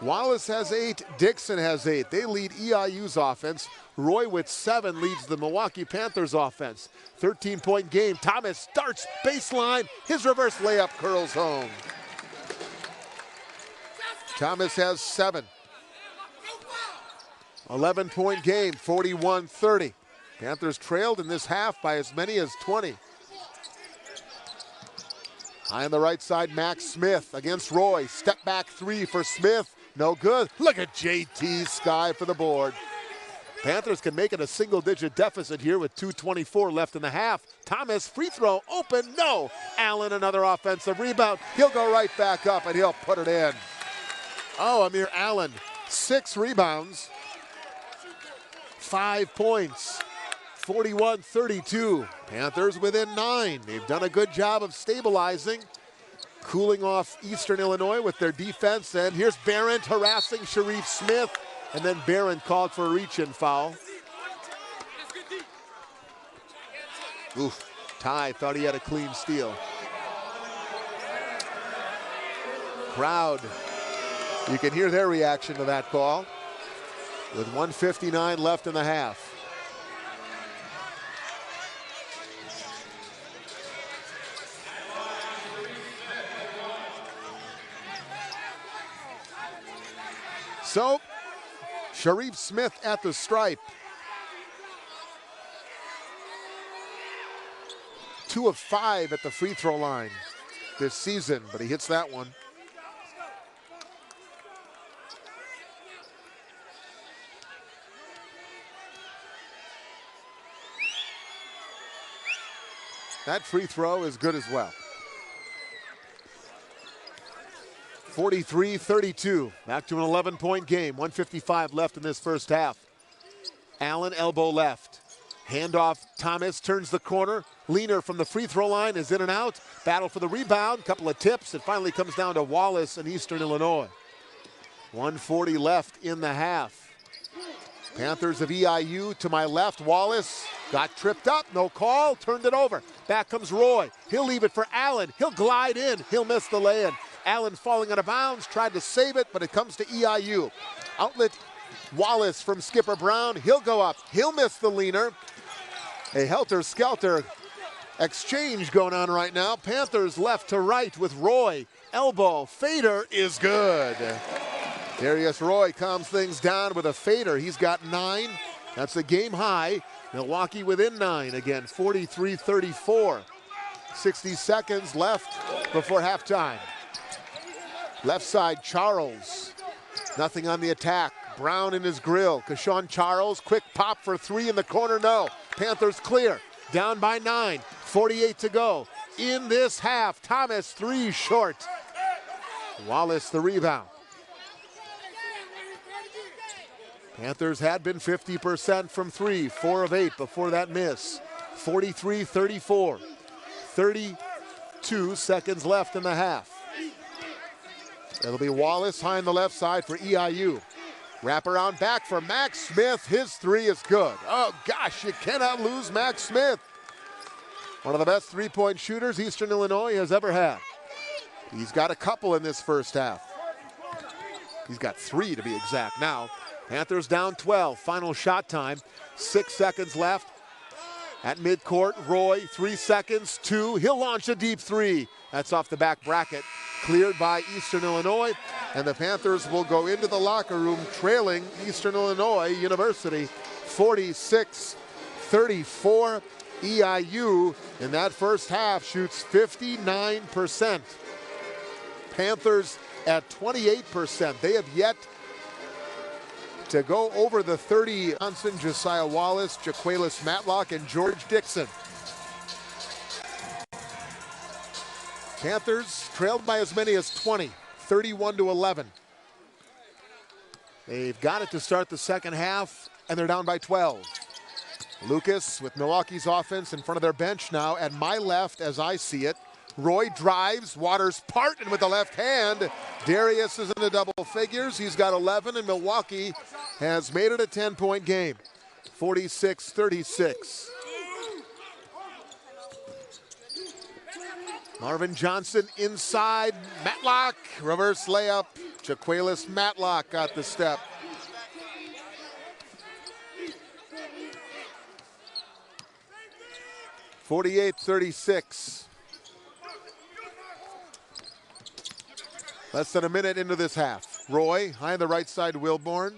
Wallace has 8, Dixon has 8. They lead EIU's offense. Roy with 7 leads the Milwaukee Panthers offense. 13-point game. Thomas starts baseline. His reverse layup curls home. Thomas has 7. 11-point game, 41-30. Panthers trailed in this half by as many as 20. High on the right side, Max Smith against Roy. Step back 3 for Smith. No good. Look at JT Sky for the board. Panthers can make it a single-digit deficit here with 2:24 left in the half. Thomas, free throw, open, no. Allen, another offensive rebound. He'll go right back up and he'll put it in. Oh, Amir Allen, 6 rebounds, 5 points, 41-32. Panthers within 9. They've done a good job of stabilizing, cooling off Eastern Illinois with their defense. And here's Barrett harassing Sharif Smith. And then Barron called for a reach-in foul. Oof, Ty thought he had a clean steal. Crowd, you can hear their reaction to that call with 1:59 left in the half. So, Sharif Smith at the stripe. 2 of 5 at the free throw line this season, but he hits that one. That free throw is good as well. 43-32, back to an 11-point game. 1:55 left in this first half. Allen, elbow left. Handoff, Thomas turns the corner. Leaner from the free throw line is in and out. Battle for the rebound, couple of tips. It finally comes down to Wallace and Eastern Illinois. 1:40 left in the half. Panthers of EIU to my left. Wallace got tripped up, no call, turned it over. Back comes Roy. He'll leave it for Allen. He'll glide in, he'll miss the lay-in. Allen falling out of bounds, tried to save it, but it comes to EIU. Outlet Wallace from Skipper Brown. He'll go up, he'll miss the leaner. A helter-skelter exchange going on right now. Panthers left to right with Roy. Elbow, fader is good. Darius Roy calms things down with a fader. He's got 9. That's a game high. Milwaukee within 9 again, 43-34. 60 seconds left before halftime. Left side, Charles. Nothing on the attack. Brown in his grill. Kashawn Charles, quick pop for 3 in the corner, no. Panthers clear, down by 9. 48 to go. In this half, Thomas 3 short. Wallace the rebound. Panthers had been 50% from 3, 4 of 8 before that miss. 43-34. 32 seconds left in the half. It'll be Wallace high on the left side for EIU. Wrap around back for Max Smith. His 3 is good. Oh gosh, you cannot lose Max Smith. One of the best three-point shooters Eastern Illinois has ever had. He's got a couple in this first half. He's got 3 to be exact now. Panthers down 12, final shot time. 6 seconds left at midcourt. Roy, 3 seconds, 2. He'll launch a deep 3. That's off the back bracket. Cleared by Eastern Illinois, and the Panthers will go into the locker room trailing Eastern Illinois University 46-34. EIU in that first half shoots 59%. Panthers at 28%. They have yet to go over the 30. Johnson, Josiah Wallace, Jaquelis Matlock, and George Dixon. Panthers trailed by as many as 20, 31-11. They've got it to start the second half, and they're down by 12. Lucas with Milwaukee's offense in front of their bench now. At my left, as I see it, Roy drives, Waters part, and with the left hand, Darius is in the double figures. He's got 11, and Milwaukee has made it a 10-point game, 46-36. Marvin Johnson inside, Matlock, reverse layup. Jaquelis Matlock got the step. (48-36). Less than a minute into this half. Roy, high on the right side, Wilborn.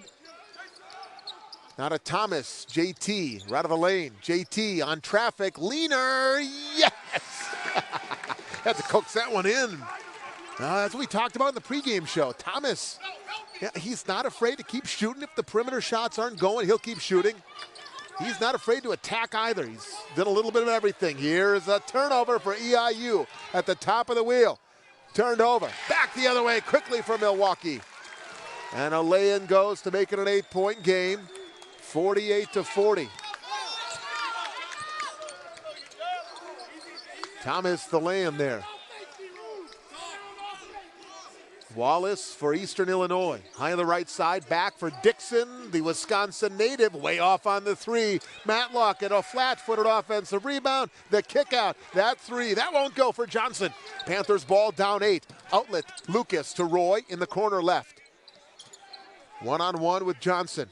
Now to Thomas, JT, right of the lane. JT on traffic, leaner, yes! Had to coax that one in. That's what we talked about in the pregame show. Thomas, yeah, he's not afraid to keep shooting. If the perimeter shots aren't going, he'll keep shooting. He's not afraid to attack either. He's done a little bit of everything. Here's a turnover for EIU at the top of the wheel. Turned over, back the other way quickly for Milwaukee. And a lay-in goes to make it an 8-point game, 48-40. Thomas the lay-in there. Wallace for Eastern Illinois. High on the right side, back for Dixon, the Wisconsin native, way off on the three. Matlock at a flat-footed offensive rebound. The kick out, that three, that won't go for Johnson. Panthers ball down 8. Outlet, Lucas to Roy in the corner left. One-on-one with Johnson.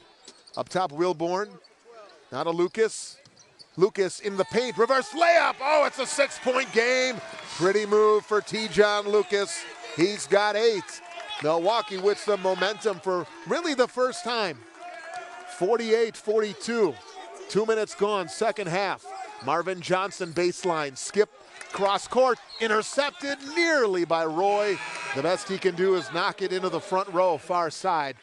Up top, Wilborn. Now to Lucas. Lucas in the paint, reverse layup. Oh, it's a 6-point game. Pretty move for T-John Lucas. He's got 8. Milwaukee with some momentum for really the first time. 48-42. 2 minutes gone, second half. Marvin Johnson baseline, skip, cross court, intercepted nearly by Roy. The best he can do is knock it into the front row, far side.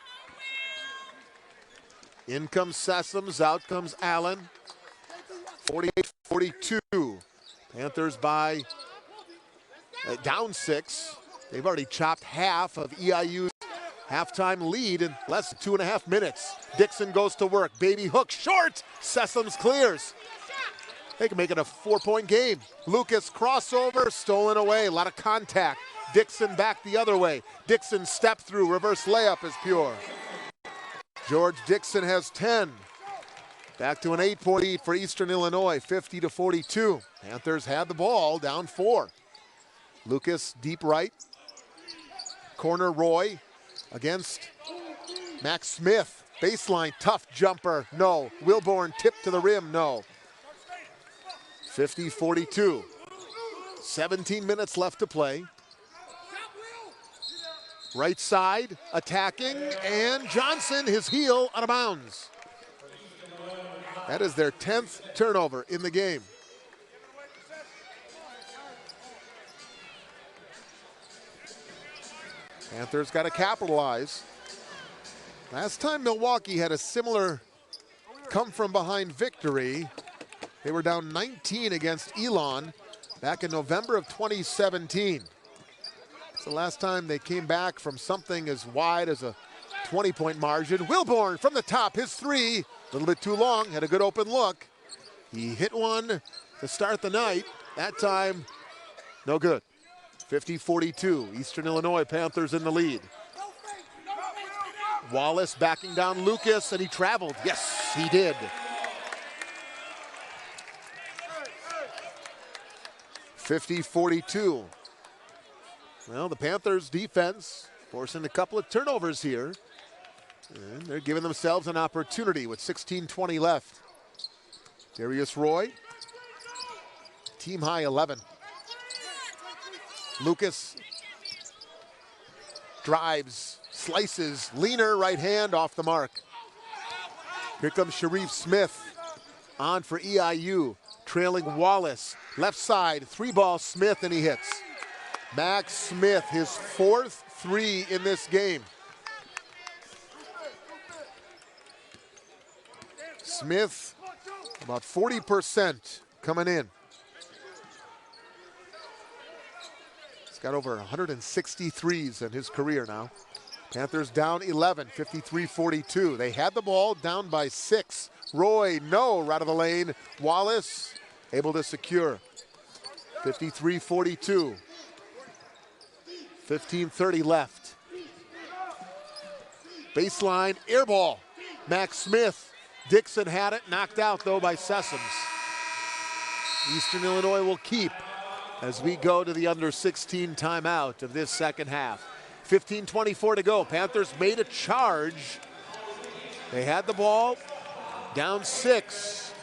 In comes Sessoms, out comes Allen. 48-42. Panthers by down 6. They've already chopped half of EIU's halftime lead in less than 2.5 minutes. Dixon goes to work. Baby hook short. Sessoms clears. They can make it a 4-point game. Lucas crossover, stolen away. A lot of contact. Dixon back the other way. Dixon step through. Reverse layup is pure. George Dixon has 10. Back to an 8-point lead for Eastern Illinois, 50-42. Panthers had the ball, down 4. Lucas deep right. Corner Roy against Max Smith. Baseline, tough jumper, no. Wilborn tip to the rim, no. 50-42. 17 minutes left to play. Right side, attacking, and Johnson, his heel out of bounds. That is their 10th turnover in the game. Panthers got to capitalize. Last time Milwaukee had a similar come-from-behind victory, they were down 19 against Elon back in November of 2017. It's the last time they came back from something as wide as a 20-point margin. Wilborn from the top, his three, a little bit too long, had a good open look. He hit one to start the night. That time, no good. 50-42, Eastern Illinois Panthers in the lead. Wallace backing down Lucas, and he traveled. Yes, he did. (50-42). Well, the Panthers defense forcing a couple of turnovers here. And they're giving themselves an opportunity with 16:20 left. Darius Roy, team high 11. Lucas drives, slices, leaner right hand off the mark. Here comes Sharif Smith on for EIU, trailing Wallace. Left side, three ball Smith, and he hits. Max Smith, his 4th three in this game. Smith, about 40% coming in. He's got over 163s in his career now. Panthers down 11, 53-42. They had the ball, down by 6. Roy, no, right of the lane. Wallace able to secure. 53-42. 15:30 left. Baseline, air ball. Max Smith. Dixon had it, knocked out though by Sessoms. Eastern Illinois will keep as we go to the under 16 timeout of this second half. 15:24 to go. Panthers made a charge. They had the ball, down 6.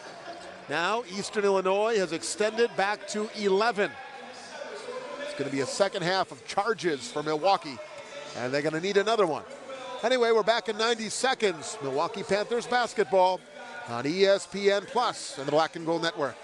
Now Eastern Illinois has extended back to 11. It's going to be a second half of charges for Milwaukee, and they're going to need another one. Anyway, we're back in 90 seconds. Milwaukee Panthers basketball on ESPN Plus and the Black and Gold Network.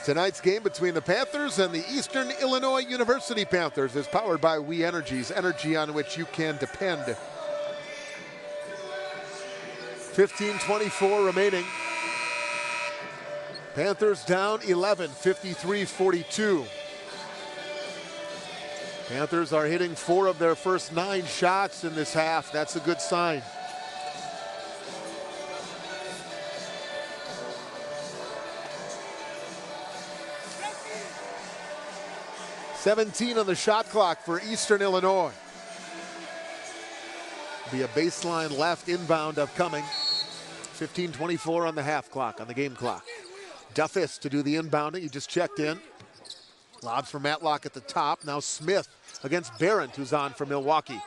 Tonight's game between the Panthers and the Eastern Illinois University Panthers is powered by We Energies, energy on which you can depend. 15:24 remaining. Panthers down 11, 53-42. Panthers are hitting 4 of their first 9 shots in this half. That's a good sign. .17 on the shot clock for Eastern Illinois. Be a baseline left inbound upcoming. 15:24 on the half clock, on the game clock. Duffus to do the inbounding. He just checked in. Lobs for Matlock at the top. Now Smith against Berendt, who's on for Milwaukee.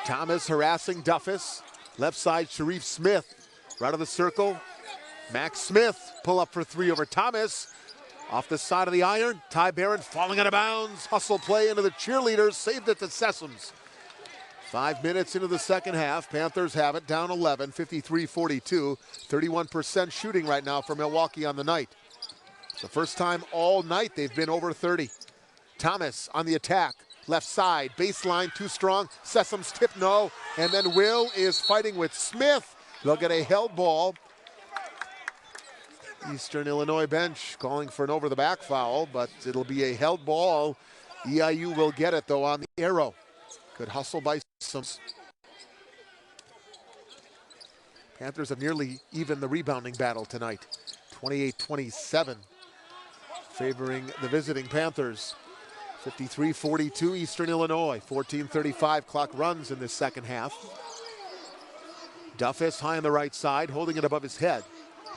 Thomas harassing Duffus. Left side, Sharif Smith. Right of the circle. Max Smith pull up for 3 over Thomas. Off the side of the iron, Ty Berendt falling out of bounds. Hustle play into the cheerleaders, saved it to Sessoms. 5 minutes into the second half, Panthers have it down 11, 53-42. 31% shooting right now for Milwaukee on the night. It's the first time all night they've been over 30. Thomas on the attack, left side, baseline too strong. Sessoms tip no, and then Will is fighting with Smith. They'll get a held ball. Eastern Illinois bench calling for an over-the-back foul, but it'll be a held ball. EIU will get it, though, on the arrow. Good hustle by Sessoms. Panthers have nearly evened the rebounding battle tonight. 28-27, favoring the visiting Panthers. 53-42, Eastern Illinois. 14:35 clock runs in this second half. Duffus high on the right side, holding it above his head.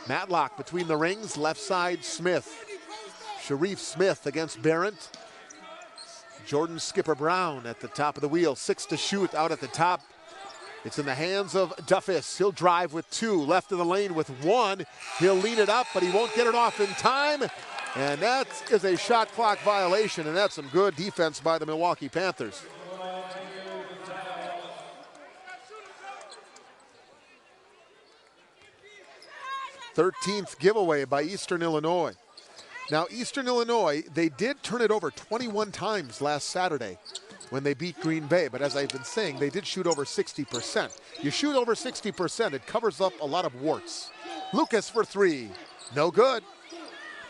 Matlock between the rings, left side Smith. Sharif Smith against Berendt. Jordan Skipper Brown at the top of the wheel. 6 to shoot out at the top. It's in the hands of Duffus. He'll drive with 2, left of the lane with 1. He'll lead it up, but he won't get it off in time. And that is a shot clock violation, and that's some good defense by the Milwaukee Panthers. Thirteenth giveaway by Eastern Illinois. Now, Eastern Illinois, they did turn it over 21 times last Saturday when they beat Green Bay. But as I've been saying, they did shoot over 60%. You shoot over 60%, it covers up a lot of warts. Lucas for 3. No good.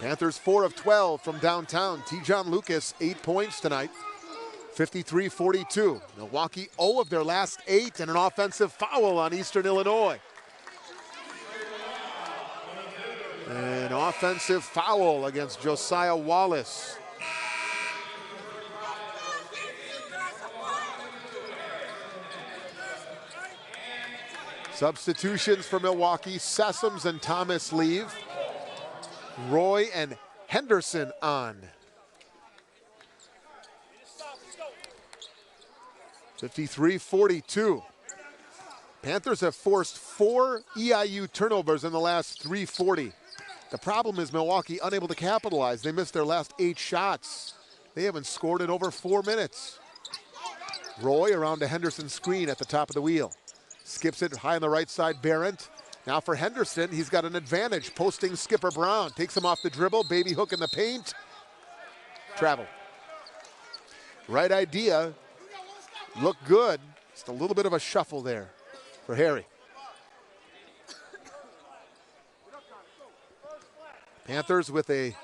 Panthers 4 of 12 from downtown. T-John Lucas, 8 points tonight. 53-42. Milwaukee 0 of their last 8 and an offensive foul on Eastern Illinois. An offensive foul against Josiah Wallace. Substitutions for Milwaukee. Sessoms and Thomas leave. Roy and Henderson on. 53-42. Panthers have forced 4 EIU turnovers in the last 340. The problem is Milwaukee unable to capitalize. They missed their last 8 shots. They haven't scored in over 4 minutes. Roy around a Henderson screen at the top of the wheel. Skips it high on the right side, Barrett. Now for Henderson, he's got an advantage, posting Skipper Brown. Takes him off the dribble, baby hook in the paint. Travel. Right idea, look good. Just a little bit of a shuffle there for Harry. Panthers with a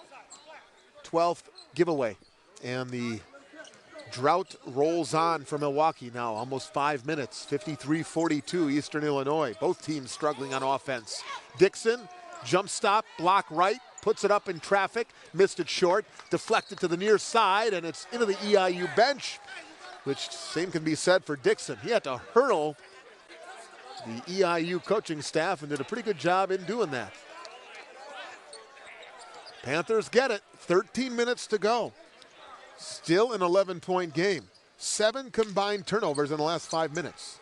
12th giveaway, and the drought rolls on for Milwaukee now, almost 5 minutes. 53-42 Eastern Illinois. Both teams struggling on offense. Dixon, jump stop, block right, puts it up in traffic, missed it short, deflected to the near side, and it's into the EIU bench, which same can be said for Dixon. He had to hurdle the EIU coaching staff and did a pretty good job in doing that. Panthers get it, 13 minutes to go. Still an 11-point game. 7 combined turnovers in the last 5 minutes.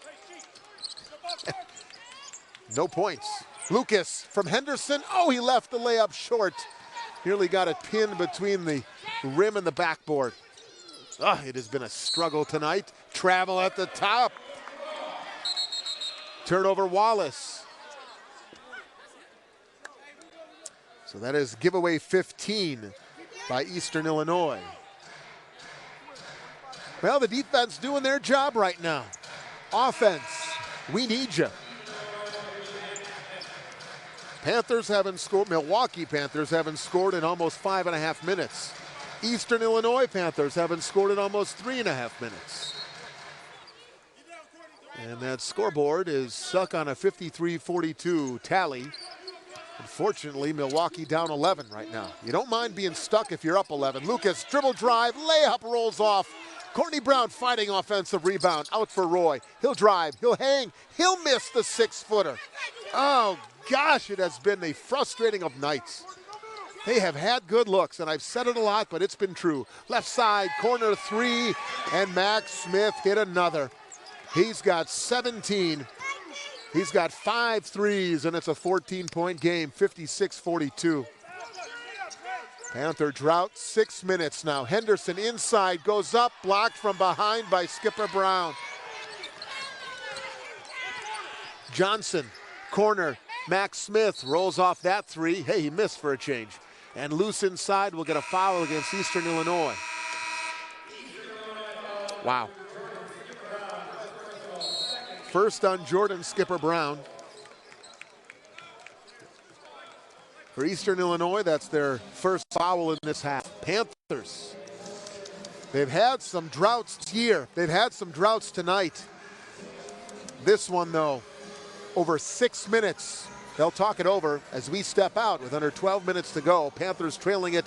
No points. Lucas from Henderson. Oh, he left the layup short. Nearly got it pinned between the rim and the backboard. Oh, it has been a struggle tonight. Travel at the top. Turnover Wallace. So that is giveaway 15 by Eastern Illinois. Well, the defense doing their job right now. Offense, we need you. Panthers haven't scored, Milwaukee Panthers haven't scored in almost 5.5 minutes. Eastern Illinois Panthers haven't scored in almost 3.5 minutes. And that scoreboard is stuck on a 53-42 tally. Unfortunately, Milwaukee down 11 right now. You don't mind being stuck if you're up 11. Lucas, dribble drive, layup rolls off. Courtney Brown fighting offensive rebound, out for Roy. He'll drive, he'll hang, he'll miss the 6-footer. Oh gosh, it has been a frustrating of nights. They have had good looks, and I've said it a lot, but it's been true. Left side, corner 3, and Max Smith hit another. He's got 17. He's got 5 threes, and it's a 14-point game, 56-42. Panther drought, 6 minutes now. Henderson inside, goes up, blocked from behind by Skipper Brown. Johnson, corner, Max Smith rolls off that 3. Hey, he missed for a change. And loose inside will get a foul against Eastern Illinois. Wow. First on Jordan Skipper Brown. For Eastern Illinois, that's their first foul in this half. Panthers, they've had some droughts here. They've had some droughts tonight. This one, though, over 6 minutes. They'll talk it over as we step out with under 12 minutes to go. Panthers trailing it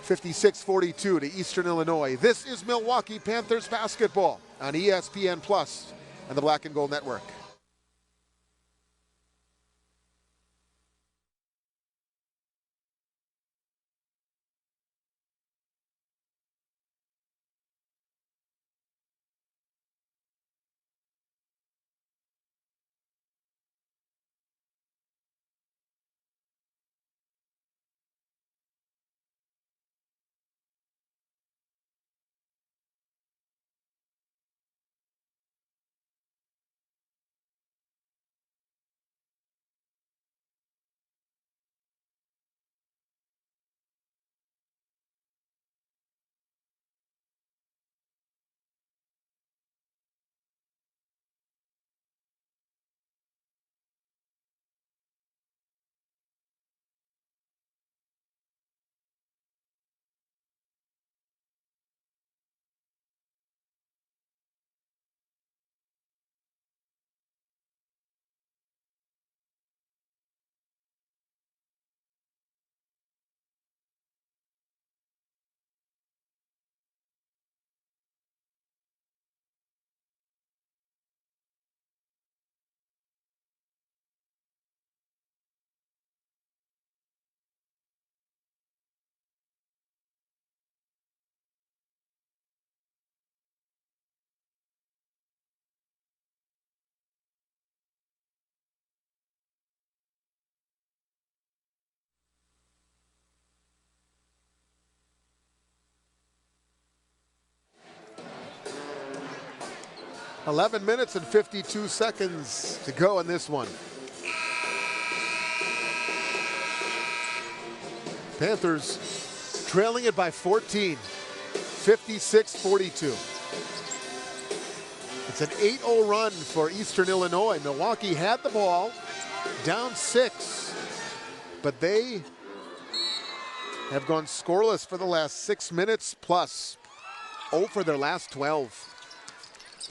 56-42 to Eastern Illinois. This is Milwaukee Panthers basketball on ESPN Plus and the Black and Gold Network. 11 minutes and 52 seconds to go in this one. Panthers trailing it by 14, 56-42. It's an 8-0 run for Eastern Illinois. Milwaukee had the ball, down 6, but they have gone scoreless for the last 6 minutes plus 0 for their last 12.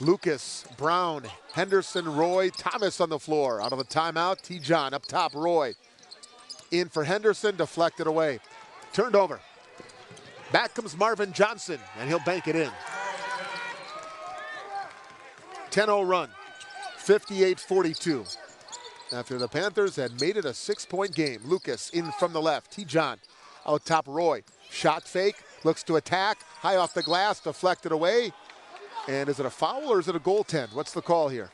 Lucas, Brown, Henderson, Roy, Thomas on the floor. Out of the timeout, T. John up top, Roy. In for Henderson, deflected away. Turned over. Back comes Marvin Johnson, and he'll bank it in. 10-0 run, 58-42. After the Panthers had made it a 6-point game. Lucas in from the left, T. John. Out top, Roy. Shot fake, looks to attack. High off the glass, deflected away. And is it a foul or is it a goaltend? What's the call here?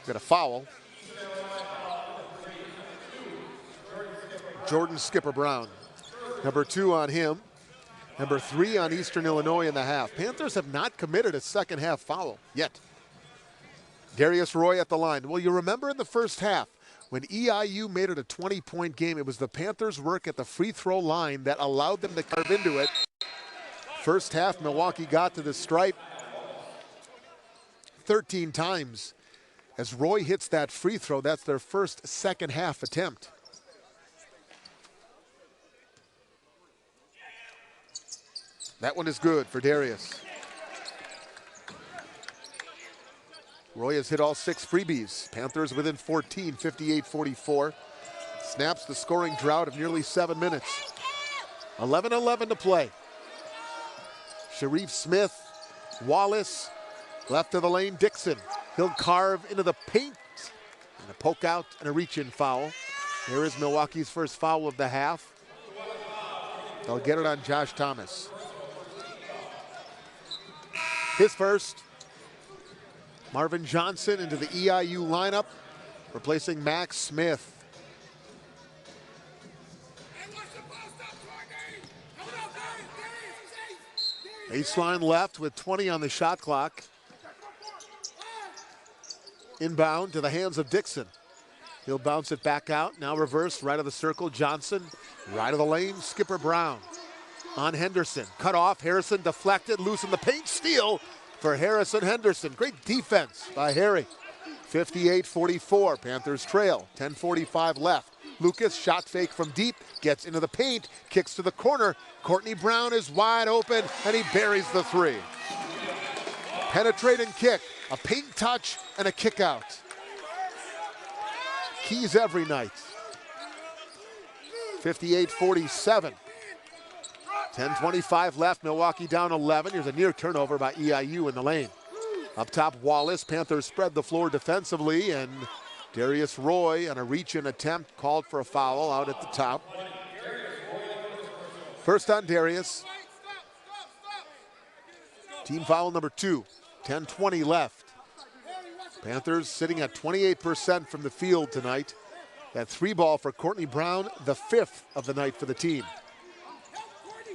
Got a foul. Jordan Skipper Brown. Number 2 on him. Number 3 on Eastern Illinois in the half. Panthers have not committed a second half foul yet. Darius Roy at the line. Well, you remember in the first half, when EIU made it a 20-point game, it was the Panthers' work at the free throw line that allowed them to carve into it. First half, Milwaukee got to the stripe 13 times. As Roy hits that free throw, that's their first second half attempt. That one is good for Darius. Roy has hit all 6 freebies. Panthers within 14, 58-44. Snaps the scoring drought of nearly 7 minutes. 11-11 to play. Sharif Smith, Wallace, left of the lane, Dixon. He'll carve into the paint. And a poke out and a reach-in foul. There is Milwaukee's first foul of the half. They'll get it on Josh Thomas. His first. Marvin Johnson into the EIU lineup, replacing Max Smith. Baseline left with 20 on the shot clock. Inbound to the hands of Dixon. He'll bounce it back out. Now reverse, right of the circle, Johnson. Right of the lane, Skipper Brown. On Henderson, cut off, Harrison deflected, loose in the paint, steal for Harrison Henderson. Great defense by Harry. 58-44, Panthers trail, 10:45 left. Lucas, shot fake from deep, gets into the paint, kicks to the corner. Courtney Brown is wide open, and he buries the 3. Penetrating kick, a paint touch, and a kick out. Keys every night. 58-47. 10:25 left, Milwaukee down 11. Here's a near turnover by EIU in the lane. Up top, Wallace. Panthers spread the floor defensively, and Darius Roy on a reach-in attempt called for a foul out at the top. First on Darius. Team foul number 2. 10:20 left. Panthers sitting at 28% from the field tonight. That 3 ball for Courtney Brown, the 5th of the night for the team.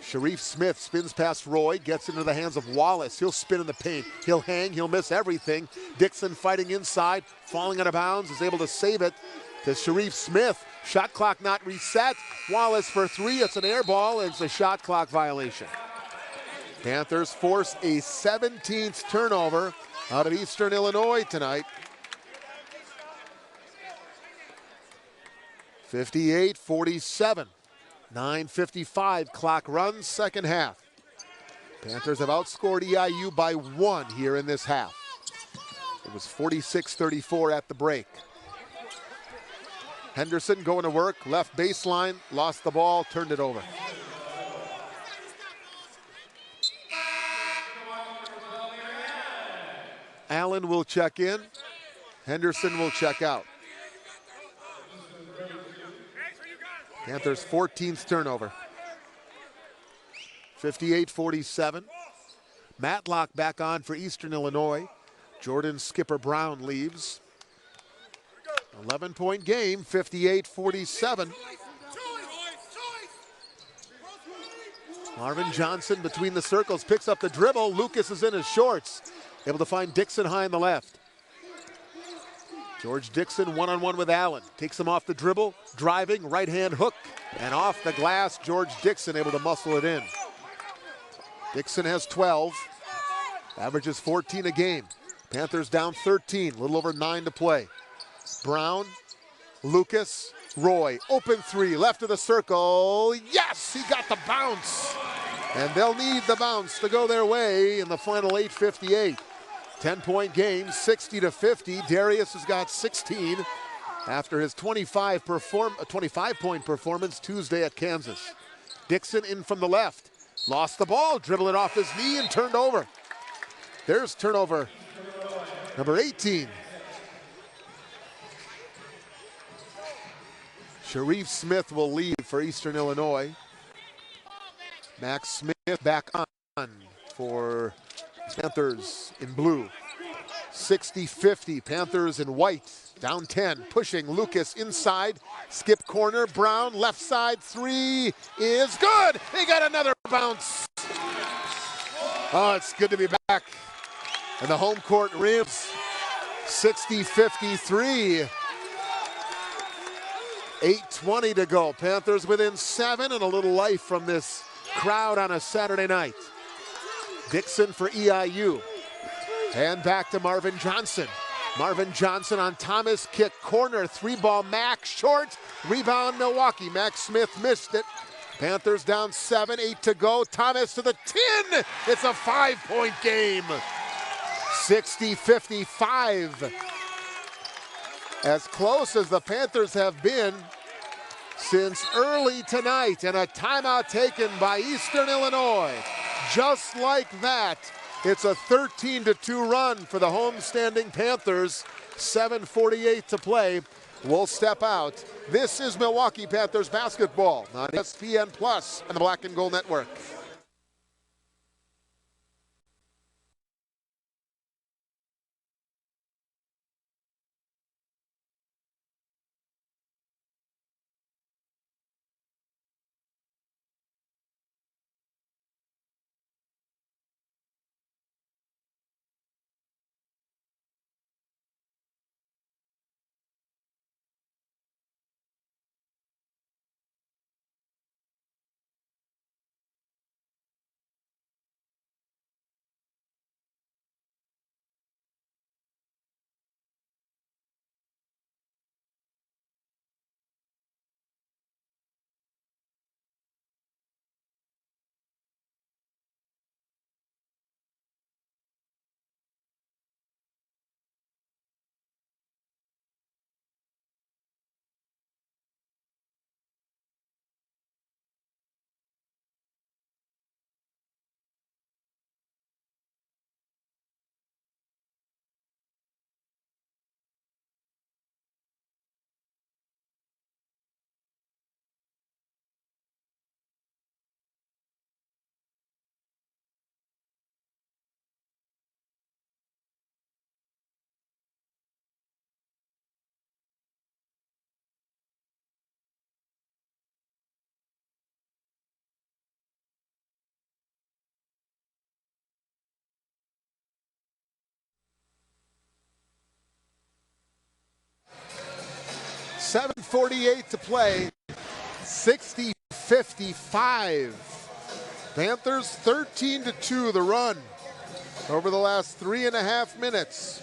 Sharif Smith spins past Roy, gets into the hands of Wallace. He'll spin in the paint. He'll hang, he'll miss everything. Dixon fighting inside, falling out of bounds, is able to save it to Sharif Smith. Shot clock not reset. Wallace for 3, it's an air ball, and it's a shot clock violation. Panthers force a 17th turnover out of Eastern Illinois tonight. 58-47. 9:55 clock runs, second half. Panthers have outscored EIU by 1 here in this half. It was 46-34 at the break. Henderson going to work, left baseline, lost the ball, turned it over. Allen will check in. Henderson will check out. Panthers' 14th turnover. 58-47. Matlock back on for Eastern Illinois. Jordan Skipper Brown leaves. 11-point game, 58-47. Marvin Johnson between the circles, picks up the dribble. Lucas is in his shorts. Able to find Dixon high on the left. George Dixon one-on-one with Allen. Takes him off the dribble, driving, right-hand hook. And off the glass, George Dixon able to muscle it in. Dixon has 12, averages 14 a game. Panthers down 13, a little over 9 to play. Brown, Lucas, Roy, open three, left of the circle. Yes, he got the bounce. And they'll need the bounce to go their way in the final 8:58. 10-point game, 60-50. Darius has got 16 after his 25-point performance Tuesday at Kansas. Dixon in from the left. Lost the ball, dribbled it off his knee and turned over. There's turnover number 18. Sharif Smith will leave for Eastern Illinois. Max Smith back on for Panthers in blue. 60-50, Panthers in white. Down 10, pushing Lucas inside. Skip corner, Brown, left side, three is good. He got another bounce. Oh, it's good to be back. And the home court rims. 60-53. 8:20 to go. Panthers within 7 and a little life from this crowd on a Saturday night. Dixon for EIU. Hand back to Marvin Johnson. Marvin Johnson on Thomas, kick corner, three-ball Max, short, rebound Milwaukee. Max Smith missed it. Panthers down 7, 8 to go. Thomas to the 10. It's a 5-point game. 60-55. As close as the Panthers have been since early tonight, and a timeout taken by Eastern Illinois. Just like that, it's a 13-2 run for the homestanding Panthers. 7:48 to play. We'll step out. This is Milwaukee Panthers basketball on ESPN Plus and the Black and Gold Network. .48 to play, 60-55. Panthers 13-2 the run over the last 3.5 minutes.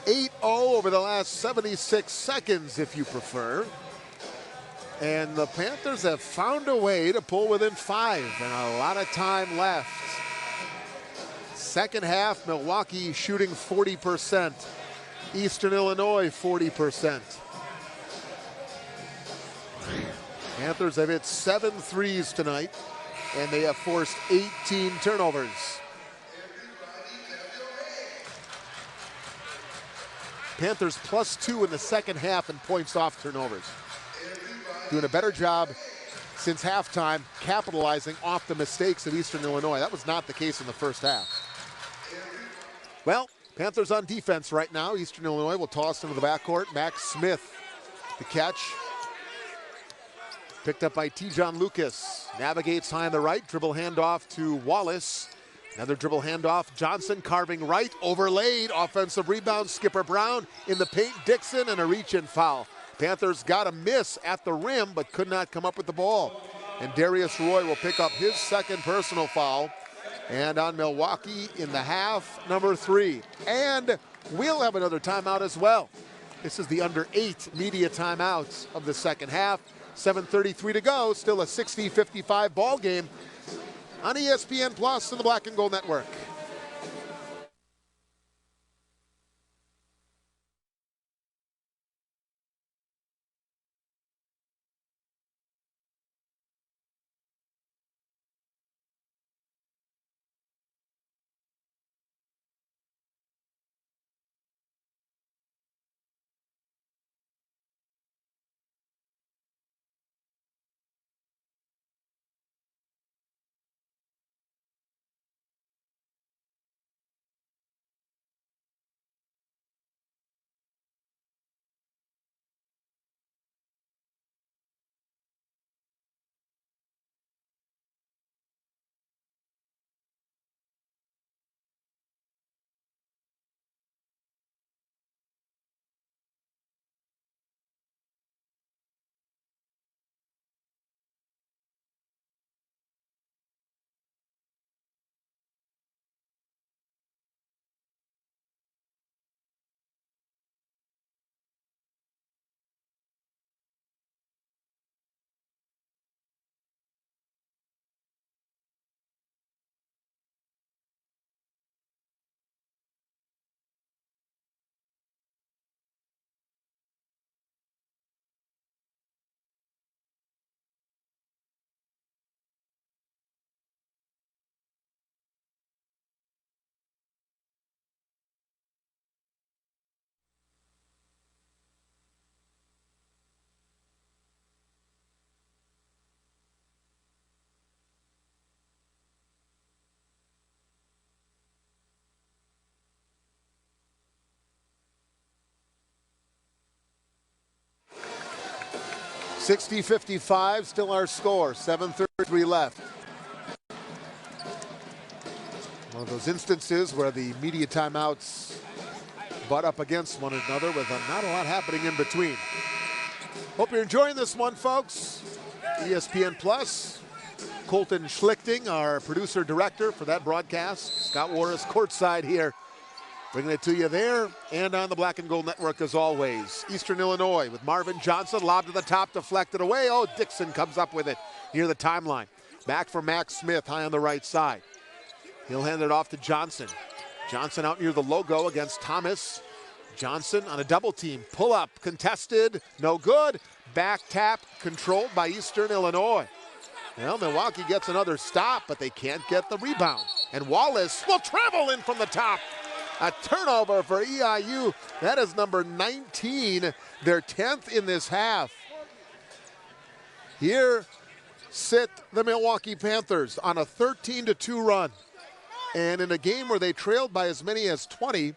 8-0 over the last 76 seconds, if you prefer. And the Panthers have found a way to pull within 5 and a lot of time left. Second half, Milwaukee shooting 40%. Eastern Illinois 40%. Panthers have hit 7 threes tonight, and they have forced 18 turnovers. Panthers +2 in the second half in points off turnovers. Doing a better job since halftime capitalizing off the mistakes of Eastern Illinois. That was not the case in the first half. Well, Panthers on defense right now. Eastern Illinois will toss into the backcourt. Max Smith, the catch. Picked up by T-John Lucas. Navigates high on the right. Dribble handoff to Wallace. Another dribble handoff. Johnson carving right. Overlaid. Offensive rebound. Skipper Brown in the paint. Dixon and a reach-in foul. Panthers got a miss at the rim but could not come up with the ball. And Darius Roy will pick up his second personal foul. And on Milwaukee in the half, number 3. And we'll have another timeout as well. This is the under 8 media timeouts of the second half. 7:33 to go, still a 60-55 ball game on ESPN Plus and the Black and Gold Network. (60-55), still our score, 7:33 left. One of those instances where the media timeouts butt up against one another with not a lot happening in between. Hope you're enjoying this one, folks. ESPN Plus. Colton Schlichting, our producer-director for that broadcast. Scott Warris courtside here, bringing it to you there and on the Black and Gold Network as always. Eastern Illinois with Marvin Johnson, lob to the top, deflected away. Oh, Dixon comes up with it near the timeline. Back for Max Smith, high on the right side. He'll hand it off to Johnson. Johnson out near the logo against Thomas. Johnson on a double team. Pull up, contested, no good. Back tap, controlled by Eastern Illinois. Well, Milwaukee gets another stop, but they can't get the rebound. And Wallace will travel in from the top. A turnover for EIU. That is number 19, their 10th in this half. Here sit the Milwaukee Panthers on a 13-2 run. And in a game where they trailed by as many as 20,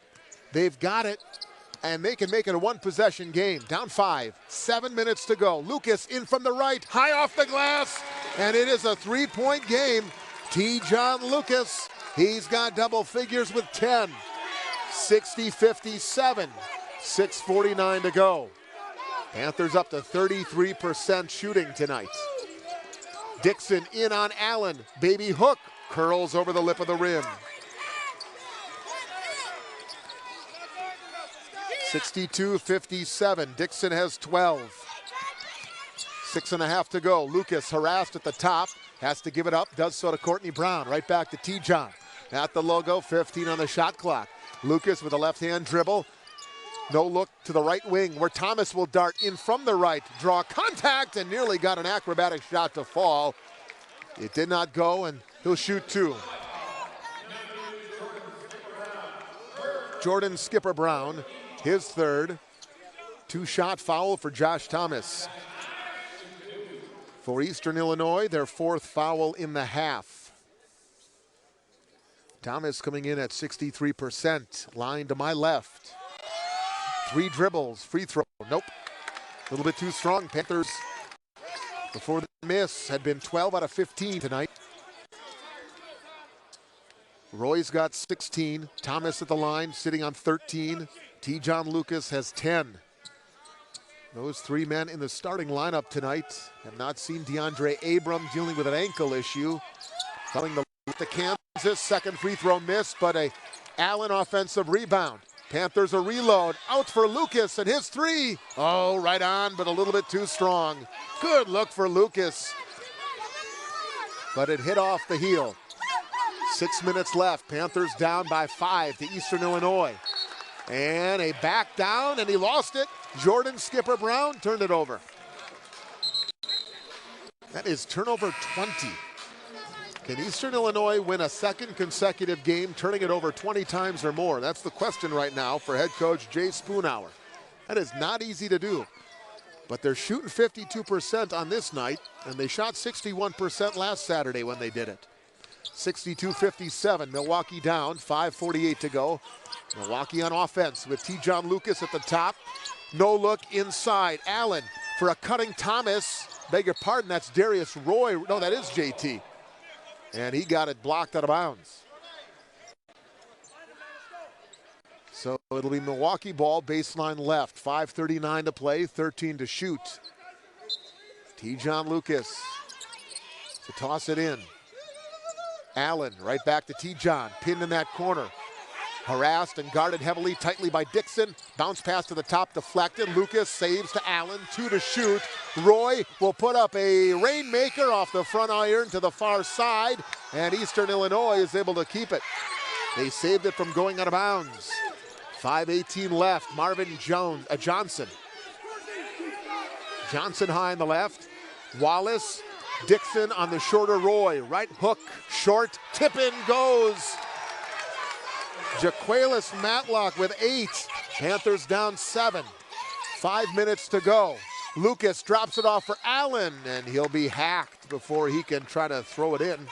they've got it, and they can make it a one-possession game. Down 5, 7 minutes to go. Lucas in from the right, high off the glass, and it is a three-point game. T-John Lucas, he's got double figures with 10. 60-57, 6:49 to go. Panthers up to 33% shooting tonight. Dixon in on Allen, baby hook, curls over the lip of the rim. 62-57, Dixon has 12. 6.5 to go. Lucas harassed at the top, has to give it up, does so to Courtney Brown. Right back to T-John. At the logo, 15 on the shot clock. Lucas with a left-hand dribble. No look to the right wing where Thomas will dart in from the right. Draw contact and nearly got an acrobatic shot to fall. It did not go, and he'll shoot 2. Jordan Skipper Brown, his third. 2-shot foul for Josh Thomas. For Eastern Illinois, their 4th foul in the half. Thomas coming in at 63%. Line to my left. 3 dribbles, free throw. Nope. A little bit too strong. Panthers before the miss had been 12 out of 15 tonight. Roy's got 16. Thomas at the line, sitting on 13. T. John Lucas has 10. Those three men in the starting lineup tonight have not seen DeAndre Abram dealing with an ankle issue. Coming the Kansas, second free throw miss, but a Allen offensive rebound. Panthers a reload, out for Lucas, and his three. Oh, right on, but a little bit too strong. Good look for Lucas, but it hit off the heel. 6 minutes left, Panthers down by 5 to Eastern Illinois. And a back down, and he lost it. Jordan Skipper Brown turned it over. That is turnover 20. Can Eastern Illinois win a second consecutive game, turning it over 20 times or more? That's the question right now for head coach Jay Spoonhour. That is not easy to do. But they're shooting 52% on this night, and they shot 61% last Saturday when they did it. 62-57, Milwaukee down, 5:48 to go. Milwaukee on offense with T. John Lucas at the top. No look inside. Allen for a cutting Thomas. Beg your pardon, that's Darius Roy. No, that is JT. And he got it blocked out of bounds. So it'll be Milwaukee ball, baseline left. 5:39 to play, 13 to shoot. T. John Lucas to toss it in. Allen right back to T. John, pinned in that corner. Harassed and guarded heavily, tightly by Dixon. Bounce pass to the top, deflected. Lucas saves to Allen, 2 to shoot. Roy will put up a rainmaker off the front iron to the far side, and Eastern Illinois is able to keep it. They saved it from going out of bounds. 5:18 left, Marvin Johnson. Johnson high on the left. Wallace, Dixon on the shorter Roy. Right hook, short, tip-in goes. Jaquelis Matlock with 8. Panthers down 7. 5 minutes to go. Lucas drops it off for Allen, and he'll be hacked before he can try to throw it in.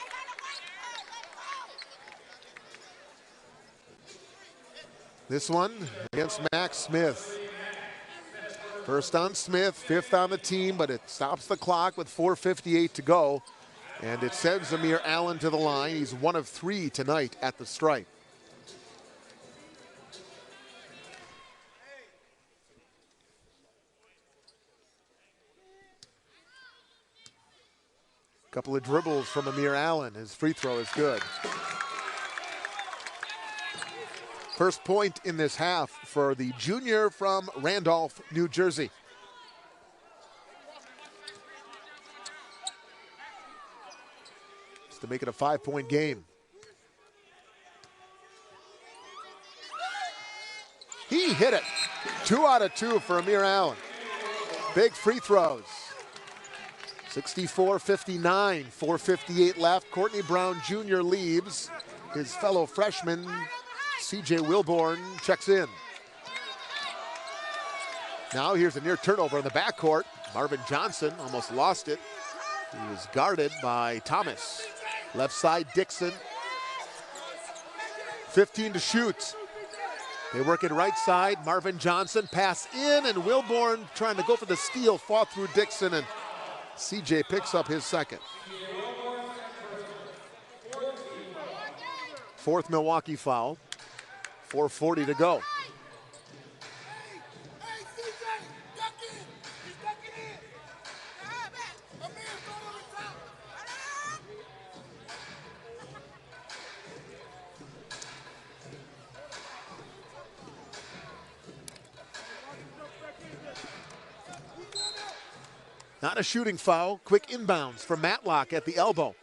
This one against Max Smith. First on Smith, 5th on the team, but it stops the clock with 4:58 to go. And it sends Amir Allen to the line. He's 1 of 3 tonight at the stripe. Couple of dribbles from Amir Allen. His free throw is good. First point in this half for the junior from Randolph, New Jersey. Just to make it a 5-point game. He hit it. 2 out of 2 for Amir Allen. Big free throws. 64-59, 4:58 left. Courtney Brown Jr. leaves. His fellow freshman, C.J. Wilborn, checks in. Now here's a near turnover in the backcourt. Marvin Johnson almost lost it. He was guarded by Thomas. Left side, Dixon. 15 to shoot. They work it right side. Marvin Johnson pass in, and Wilborn trying to go for the steal, fought through Dixon, and CJ picks up his second. 4th Milwaukee foul. 4:40 to go. Not a shooting foul. Quick inbounds for Matlock at the elbow.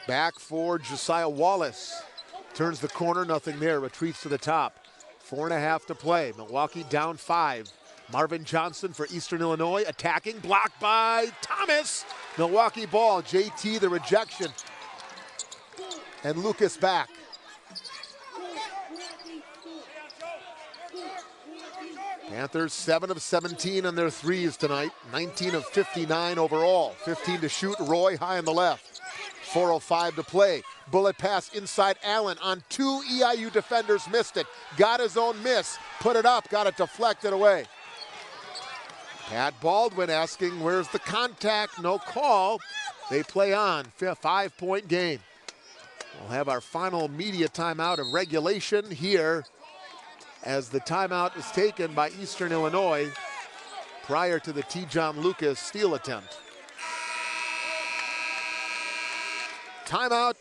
Back for Josiah Wallace. Turns the corner, nothing there. Retreats to the top. 4.5 to play. Milwaukee down 5. Marvin Johnson for Eastern Illinois attacking. Blocked by Thomas. Milwaukee ball. JT the rejection. And Lucas back. Panthers 7 of 17 on their threes tonight. 19 of 59 overall. 15 to shoot. Roy high on the left. 4:05 to play. Bullet pass inside Allen on 2 EIU defenders. Missed it. Got his own miss. Put it up. Got it deflected away. Pat Baldwin asking, where's the contact? No call. They play on. 5-point game. We'll have our final media timeout of regulation here as the timeout is taken by Eastern Illinois prior to the T. John Lucas steal attempt. Timeout.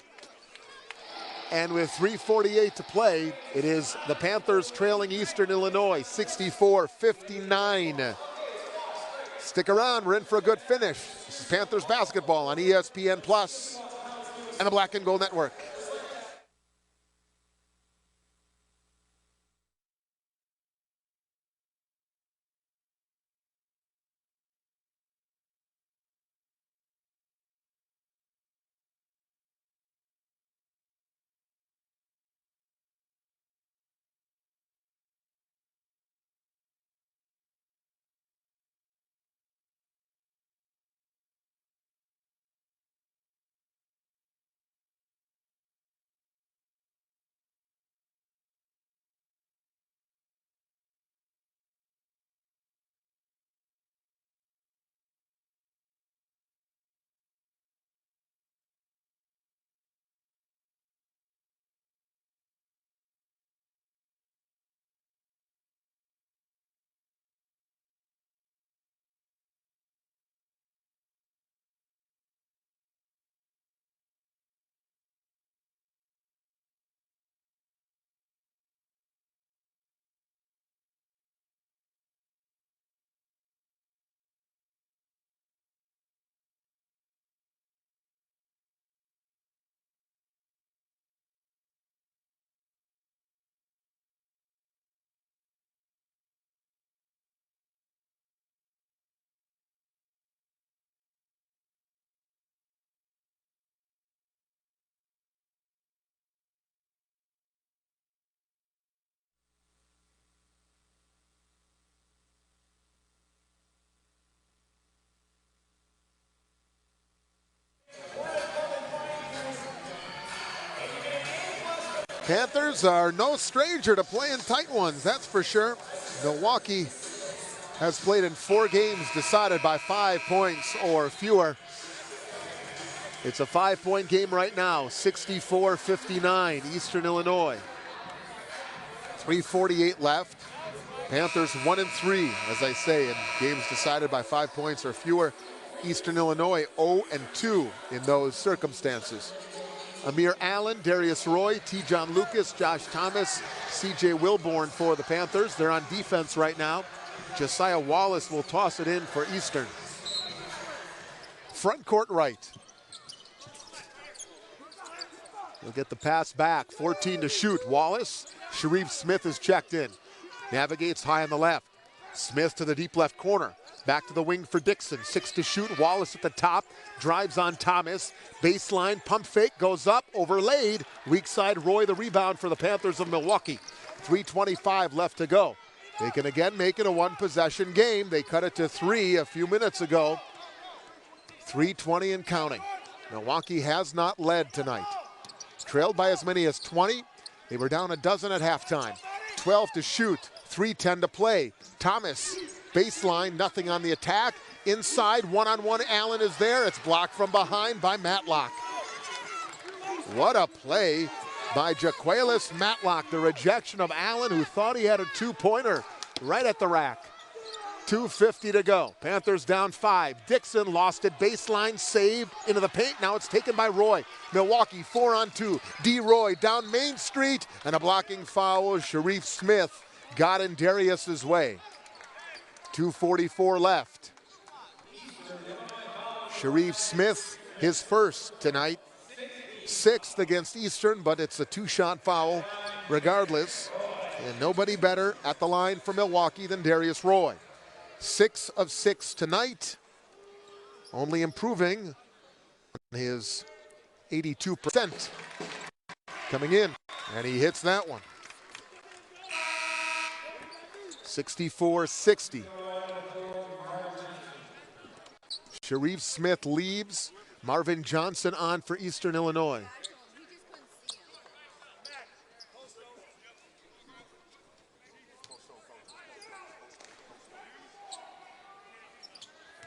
And with 3:48 to play, it is the Panthers trailing Eastern Illinois 64-59. Stick around, we're in for a good finish. This is Panthers basketball on ESPN Plus and the Black and Gold Network. Panthers are no stranger to playing tight ones, that's for sure. Milwaukee has played in 4 games decided by 5 points or fewer. It's a 5-point game right now, 64-59, Eastern Illinois. 3:48 left. Panthers 1-3, as I say, in games decided by 5 points or fewer. Eastern Illinois 0-2 in those circumstances. Amir Allen, Darius Roy, T. John Lucas, Josh Thomas, C.J. Wilborn for the Panthers. They're on defense right now. Josiah Wallace will toss it in for Eastern. Front court right. He'll get the pass back. 14 to shoot. Wallace. Sharif Smith is checked in. Navigates high on the left. Smith to the deep left corner. Back to the wing for Dixon. 6 to shoot. Wallace at the top. Drives on Thomas. Baseline. Pump fake. Goes up. Overlaid. Weak side. Roy the rebound for the Panthers of Milwaukee. 3:25 left to go. They can again make it a one-possession game. They cut it to 3 a few minutes ago. 3:20 and counting. Milwaukee has not led tonight. Trailed by as many as 20. They were down a dozen at halftime. 12 to shoot. 3:10 to play. Thomas. Baseline, nothing on the attack. Inside, one-on-one, Allen is there. It's blocked from behind by Matlock. What a play by Jaquelis Matlock. The rejection of Allen, who thought he had a two-pointer right at the rack. 2:50 to go. Panthers down 5. Dixon lost it. Baseline, saved into the paint. Now it's taken by Roy. Milwaukee 4-on-2. D. Roy down Main Street. And a blocking foul. Sharif Smith got in Darius's way. 2:44 left. Sharif Smith, his first tonight. 6th against Eastern, but it's a 2-shot foul regardless. And nobody better at the line for Milwaukee than Darius Roy. 6 of 6 tonight. Only improving his 82% coming in. And he hits that one. 64-60. Sharif Smith leaves. Marvin Johnson on for Eastern Illinois.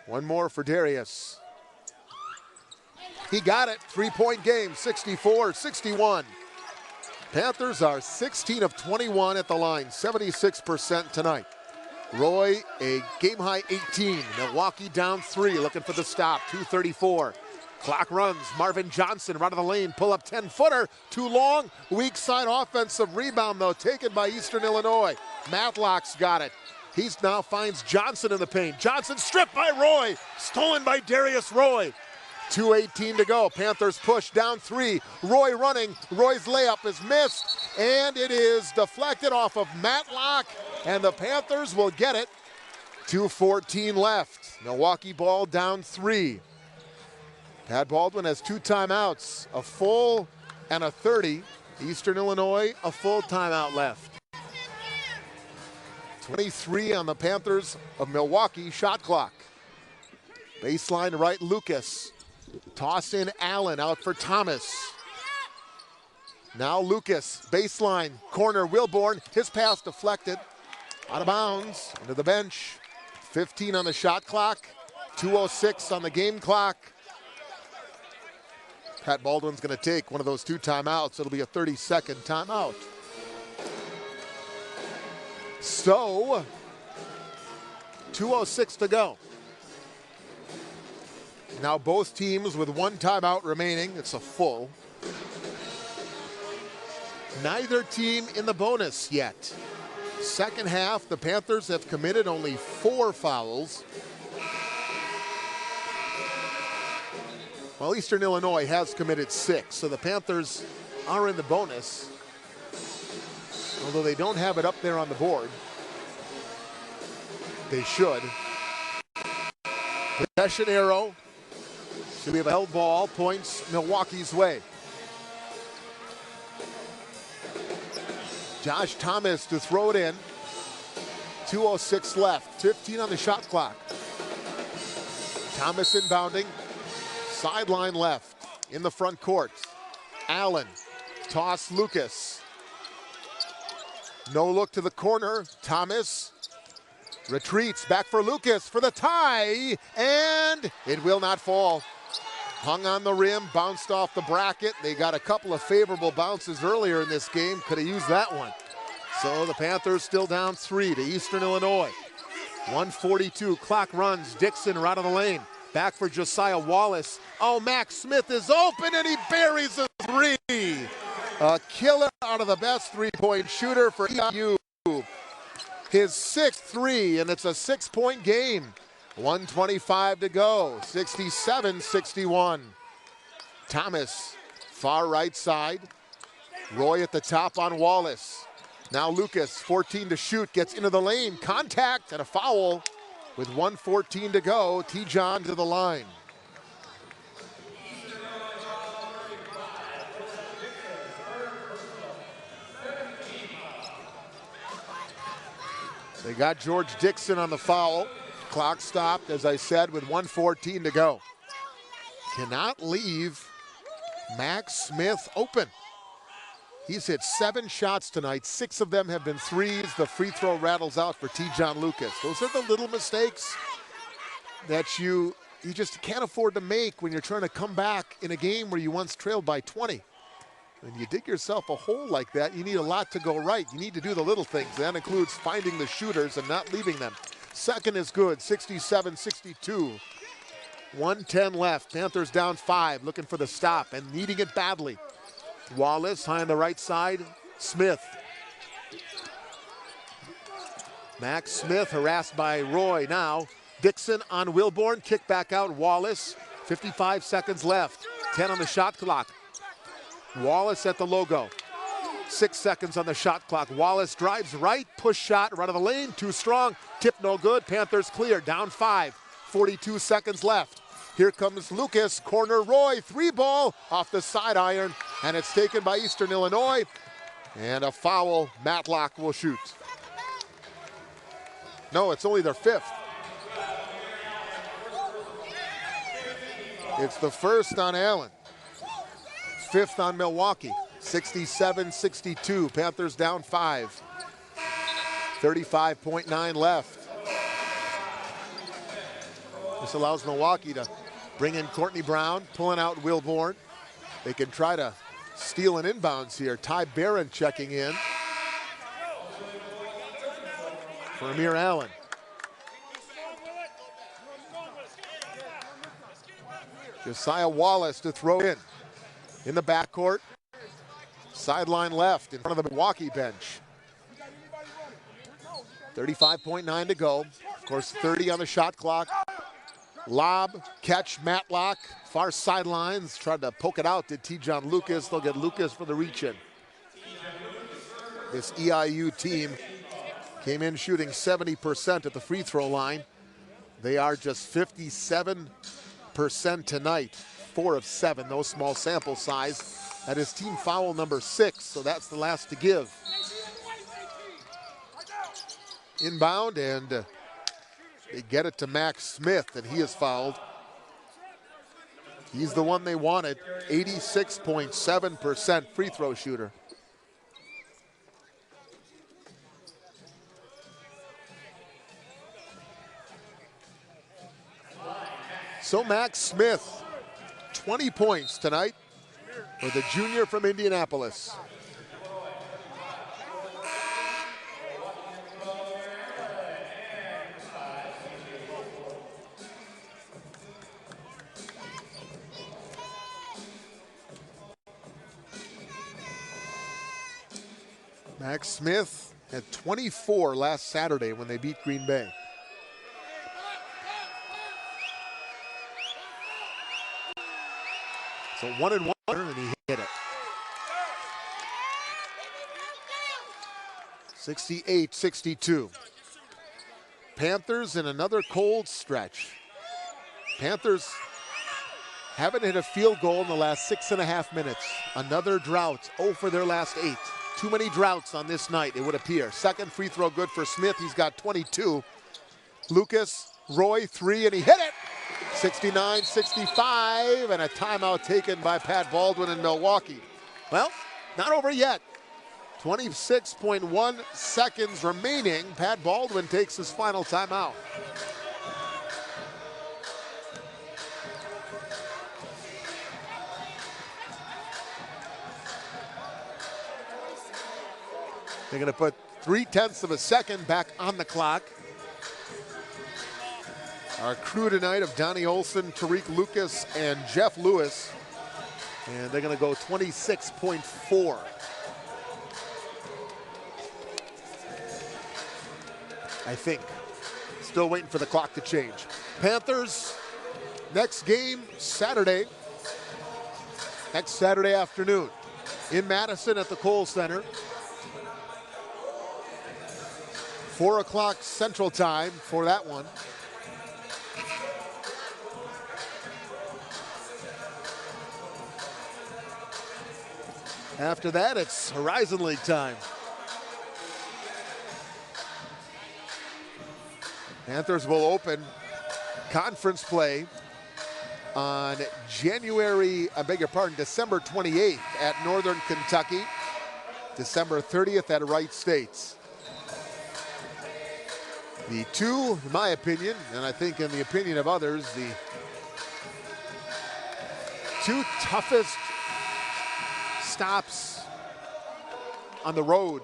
One more for Darius. He got it. 3-point game, 64-61. Panthers are 16 of 21 at the line, 76% tonight. Roy, a game-high 18. Milwaukee down 3, looking for the stop, 2:34. Clock runs. Marvin Johnson right of the lane, pull up 10-footer, too long. Weak side offensive rebound, though, taken by Eastern Illinois. Matlock's got it. He now finds Johnson in the paint. Johnson stripped by Roy, stolen by Darius Roy. 2:18 to go. Panthers push down 3. Roy running. Roy's layup is missed, and it is deflected off of Matlock, and the Panthers will get it. 2:14 left. Milwaukee ball down 3. Pat Baldwin has 2 timeouts, a full and a 30. Eastern Illinois, a full timeout left. 23 on the Panthers of Milwaukee shot clock. Baseline right, Lucas. Toss in Allen, out for Thomas. Now Lucas, baseline, corner, Wilborn. His pass deflected. Out of bounds, into the bench. 15 on the shot clock. 2:06 on the game clock. Pat Baldwin's going to take one of those 2 timeouts. It'll be a 30-second timeout. So, 2:06 to go. Now both teams with 1 timeout remaining. It's a full. Neither team in the bonus yet. Second half, the Panthers have committed only 4 fouls. While Eastern Illinois has committed 6, so the Panthers are in the bonus. Although they don't have it up there on the board. They should. Possession arrow. So we have a held ball, points Milwaukee's way. Josh Thomas to throw it in. 2:06 left, 15 on the shot clock. Thomas inbounding, sideline left, in the front court. Allen, toss Lucas. No look to the corner, Thomas. Retreats, back for Lucas for the tie, and it will not fall. Hung on the rim, bounced off the bracket. They got a couple of favorable bounces earlier in this game. Could have used that one. So the Panthers still down 3 to Eastern Illinois. 1:42, clock runs. Dixon right of the lane. Back for Josiah Wallace. Oh, Max Smith is open, and he buries a 3. A killer out of the best 3-point shooter for EIU. His 6th 3, and it's a 6-point game. 1:25 to go, 67-61. Thomas, far right side. Roy at the top on Wallace. Now Lucas, 14 to shoot, gets into the lane. Contact and a foul with 1:14 to go. T-John to the line. They got George Dixon on the foul. Clock stopped, as I said, with 1:14 to go. Cannot leave Max Smith open. He's hit 7 shots tonight. 6 of them have been threes. The free throw rattles out for T-John Lucas. Those are the little mistakes that you just can't afford to make when you're trying to come back in a game where you once trailed by 20. When you dig yourself a hole like that, you need a lot to go right. You need to do the little things. That includes finding the shooters and not leaving them. Second is good, 67-62. 1:10 left, Panthers down 5, looking for the stop and needing it badly. Wallace high on the right side, Smith. Max Smith harassed by Roy now. Dixon on Wilborn, kick back out, Wallace. 55 seconds left, 10 on the shot clock. Wallace at the logo. 6 seconds on the shot clock. Wallace drives right, push shot, right of the lane, too strong, tip no good, Panthers clear, down 5, 42 seconds left. Here comes Lucas, corner Roy, 3-ball off the side iron, and it's taken by Eastern Illinois, and a foul, Matlock will shoot. No, it's only their 5th. It's the first on Allen. 5th on Milwaukee. 67-62, Panthers down 5. 35.9 left. This allows Milwaukee to bring in Courtney Brown, pulling out Wilborn. They can try to steal an inbounds here. Ty Barron checking in for Amir Allen. Josiah Wallace to throw in the backcourt. Sideline left in front of the Milwaukee bench. 35.9 to go. Of course, 30 on the shot clock. Lob, catch, Matlock, far sidelines. Tried to poke it out, did T-John Lucas. They'll get Lucas for the reach-in. This EIU team came in shooting 70% at the free throw line. They are just 57% tonight, 4 of 7, no small sample size. That is team foul number 6, so that's the last to give. Inbound, and they get it to Max Smith, and he is fouled. He's the one they wanted, 86.7% free throw shooter. So Max Smith, 20 points tonight for the junior from Indianapolis. Max Smith had 24 last Saturday when they beat Green Bay. So 1 and 1, and he hit it. 68-62. Panthers in another cold stretch. Panthers haven't hit a field goal in the last 6.5 minutes. Another drought, 0 for their last 8. Too many droughts on this night, it would appear. Second free throw good for Smith, he's got 22. Lucas, Roy, 3, and he hit it! 69-65, and a timeout taken by Pat Baldwin in Milwaukee. Well, not over yet. 26.1 seconds remaining. Pat Baldwin takes his final timeout. They're going to put 0.3 of a second back on the clock. Our crew tonight of Donnie Olson, Tariq Lucas, and Jeff Lewis. And they're going to go 26.4. I think. Still waiting for the clock to change. Panthers, next game Saturday. Next Saturday afternoon in Madison at the Kohl Center. 4 o'clock Central Time for that one. After that, it's Horizon League time. Panthers will open conference play on December 28th at Northern Kentucky, December 30th at Wright States. The two, in my opinion, and I think in the opinion of others, the two toughest stops on the road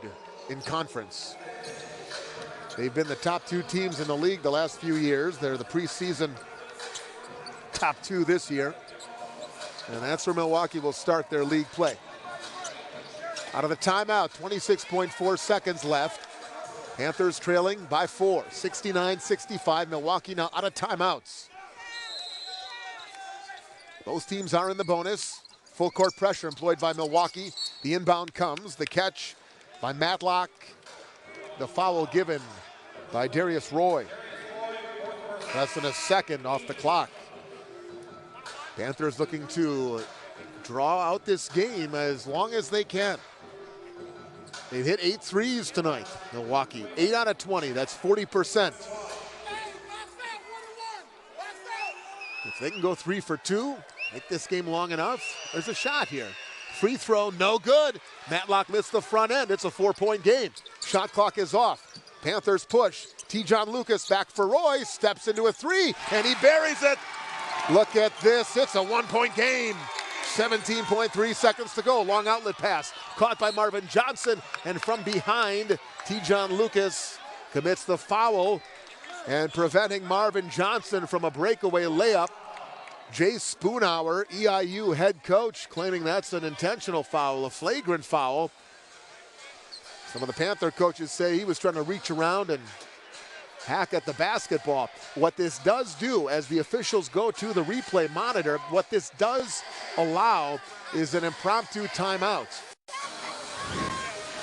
in conference. They've been the top 2 teams in the league the last few years. They're the preseason top 2 this year. And that's where Milwaukee will start their league play. Out of the timeout, 26.4 seconds left. Panthers trailing by 4, 69-65. Milwaukee now out of timeouts. Both teams are in the bonus. Full court pressure employed by Milwaukee. The inbound comes. The catch by Matlock. The foul given by Darius Roy. Less than a second off the clock. Panthers looking to draw out this game as long as they can. They've hit 8 threes tonight, Milwaukee. 8 out of 20, that's 40%. If they can go 3 for 2, make this game long enough, there's a shot here. Free throw, no good. Matlock missed the front end. It's a 4-point game. Shot clock is off. Panthers push. T-John Lucas back for Roy, steps into a three, and he buries it. Look at this, it's a one-point game. 17.3 seconds to go, long outlet pass, caught by Marvin Johnson, and from behind, T-John Lucas commits the foul, and preventing Marvin Johnson from a breakaway layup. Jay Spoonhour, EIU head coach, claiming that's an intentional foul, a flagrant foul. Some of the Panther coaches say he was trying to reach around and hack at the basketball. What this does do, as the officials go to the replay monitor, what this does allow is an impromptu timeout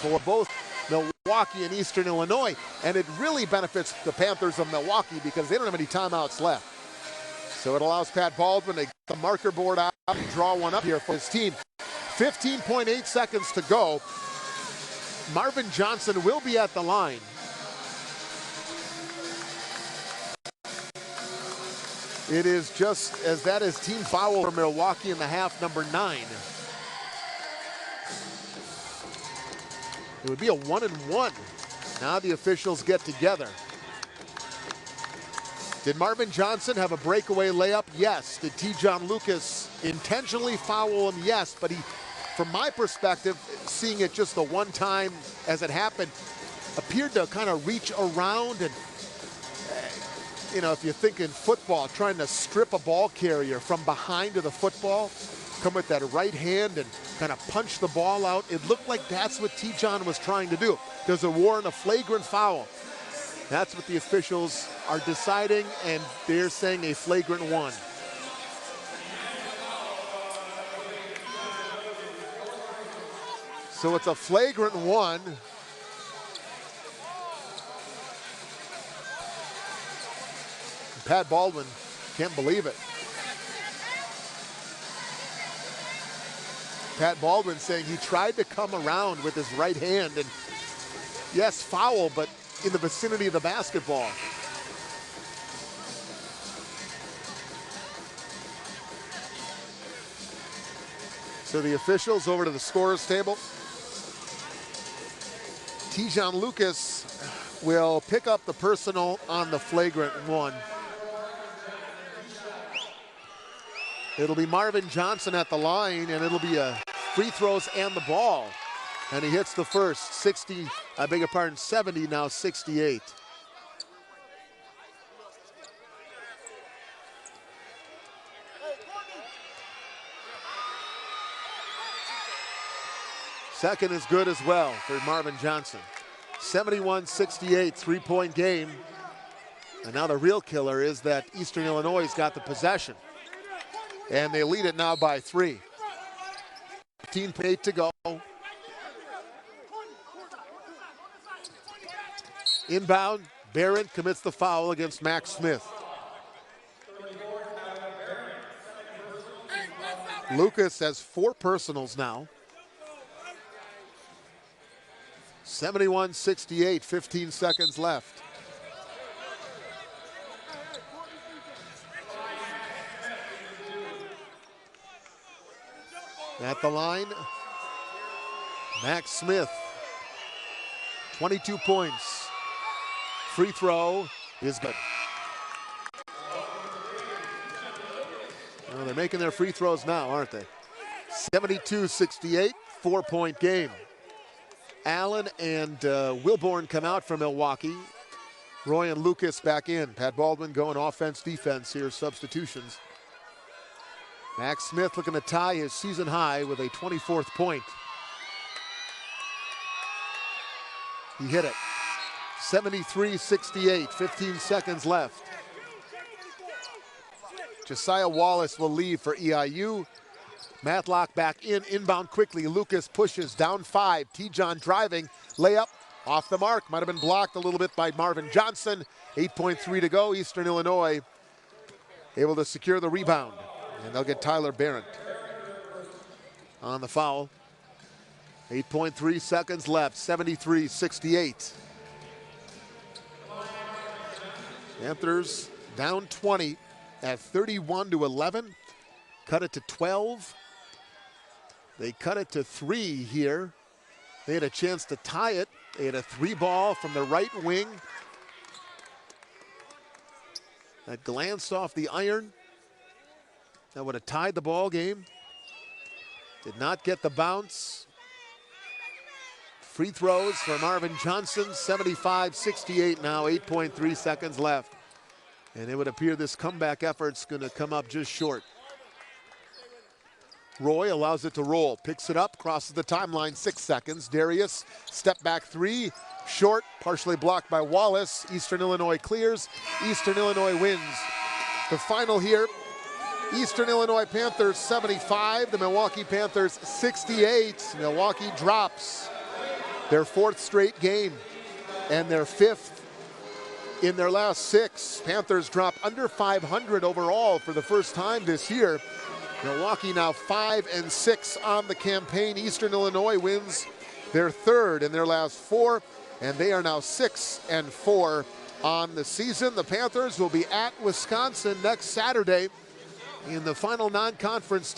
for both Milwaukee and Eastern Illinois, and it really benefits the Panthers of Milwaukee because they don't have any timeouts left. So it allows Pat Baldwin to get the marker board out and draw one up here for his team. 15.8 seconds to go. Marvin Johnson will be at the line. It is just as that is team foul for Milwaukee in the half, number 9. It would be a 1-and-1. Now the officials get together. Did Marvin Johnson have a breakaway layup? Yes. Did T-John Lucas intentionally foul him? Yes. But he, from my perspective, seeing it just the one time as it happened, appeared to kind of reach around and, you know, if you're thinking football, trying to strip a ball carrier from behind of the football, come with that right hand and kind of punch the ball out. It looked like that's what T-John was trying to do. There's a warrant, a flagrant foul. That's what the officials are deciding, and they're saying a flagrant one. So it's a flagrant one. Pat Baldwin can't believe it. Pat Baldwin saying he tried to come around with his right hand, and yes, foul, but in the vicinity of the basketball. So the officials over to the scorer's table. T-John Lucas will pick up the personal on the flagrant one. It'll be Marvin Johnson at the line, and it'll be a free throws and the ball. And he hits the first, 60, I beg your pardon, 70, now 68. Second is good as well for Marvin Johnson. 71-68, three-point game. And now the real killer is that Eastern Illinois has got the possession. And they lead it now by 3. 15.8 to go. Inbound, Barron commits the foul against Max Smith. Lucas has 4 personals now. 71-68, 15 seconds left. At the line, Max Smith, 22 points. Free throw is good. Well, they're making their free throws now, aren't they? 72-68, 4-point game. Allen and Wilborn come out from Milwaukee. Roy and Lucas back in. Pat Baldwin going offense, defense here, substitutions. Max Smith looking to tie his season high with a 24th point. He hit it. 73-68, 15 seconds left. Josiah Wallace will leave for EIU. Matlock back in, inbound quickly. Lucas pushes, down 5. T-John driving, layup, off the mark. Might have been blocked a little bit by Marvin Johnson. 8.3 to go. Eastern Illinois able to secure the rebound. And they'll get Tyler Barron on the foul. 8.3 seconds left, 73-68. Panthers down 20 at 31-11. Cut it to 12. They cut it to 3 here. They had a chance to tie it. They had a 3 ball from the right wing. that glanced off the iron. That would have tied the ball game. Did not get the bounce. Free throws for Marvin Johnson, 75-68 now, 8.3 seconds left. And it would appear this comeback effort's going to come up just short. Roy allows it to roll, picks it up, crosses the timeline, 6 seconds. Darius, step back three, short, partially blocked by Wallace. Eastern Illinois clears, Eastern Illinois wins. The final here, Eastern Illinois Panthers 75, the Milwaukee Panthers 68. Milwaukee drops their 4th straight game and their 5th in their last 6. Panthers drop under 500 overall for the first time this year. Milwaukee now 5-6 on the campaign. Eastern Illinois wins their 3rd in their last 4, and they are now 6-4 on the season. The Panthers will be at Wisconsin next Saturday in the final non-conference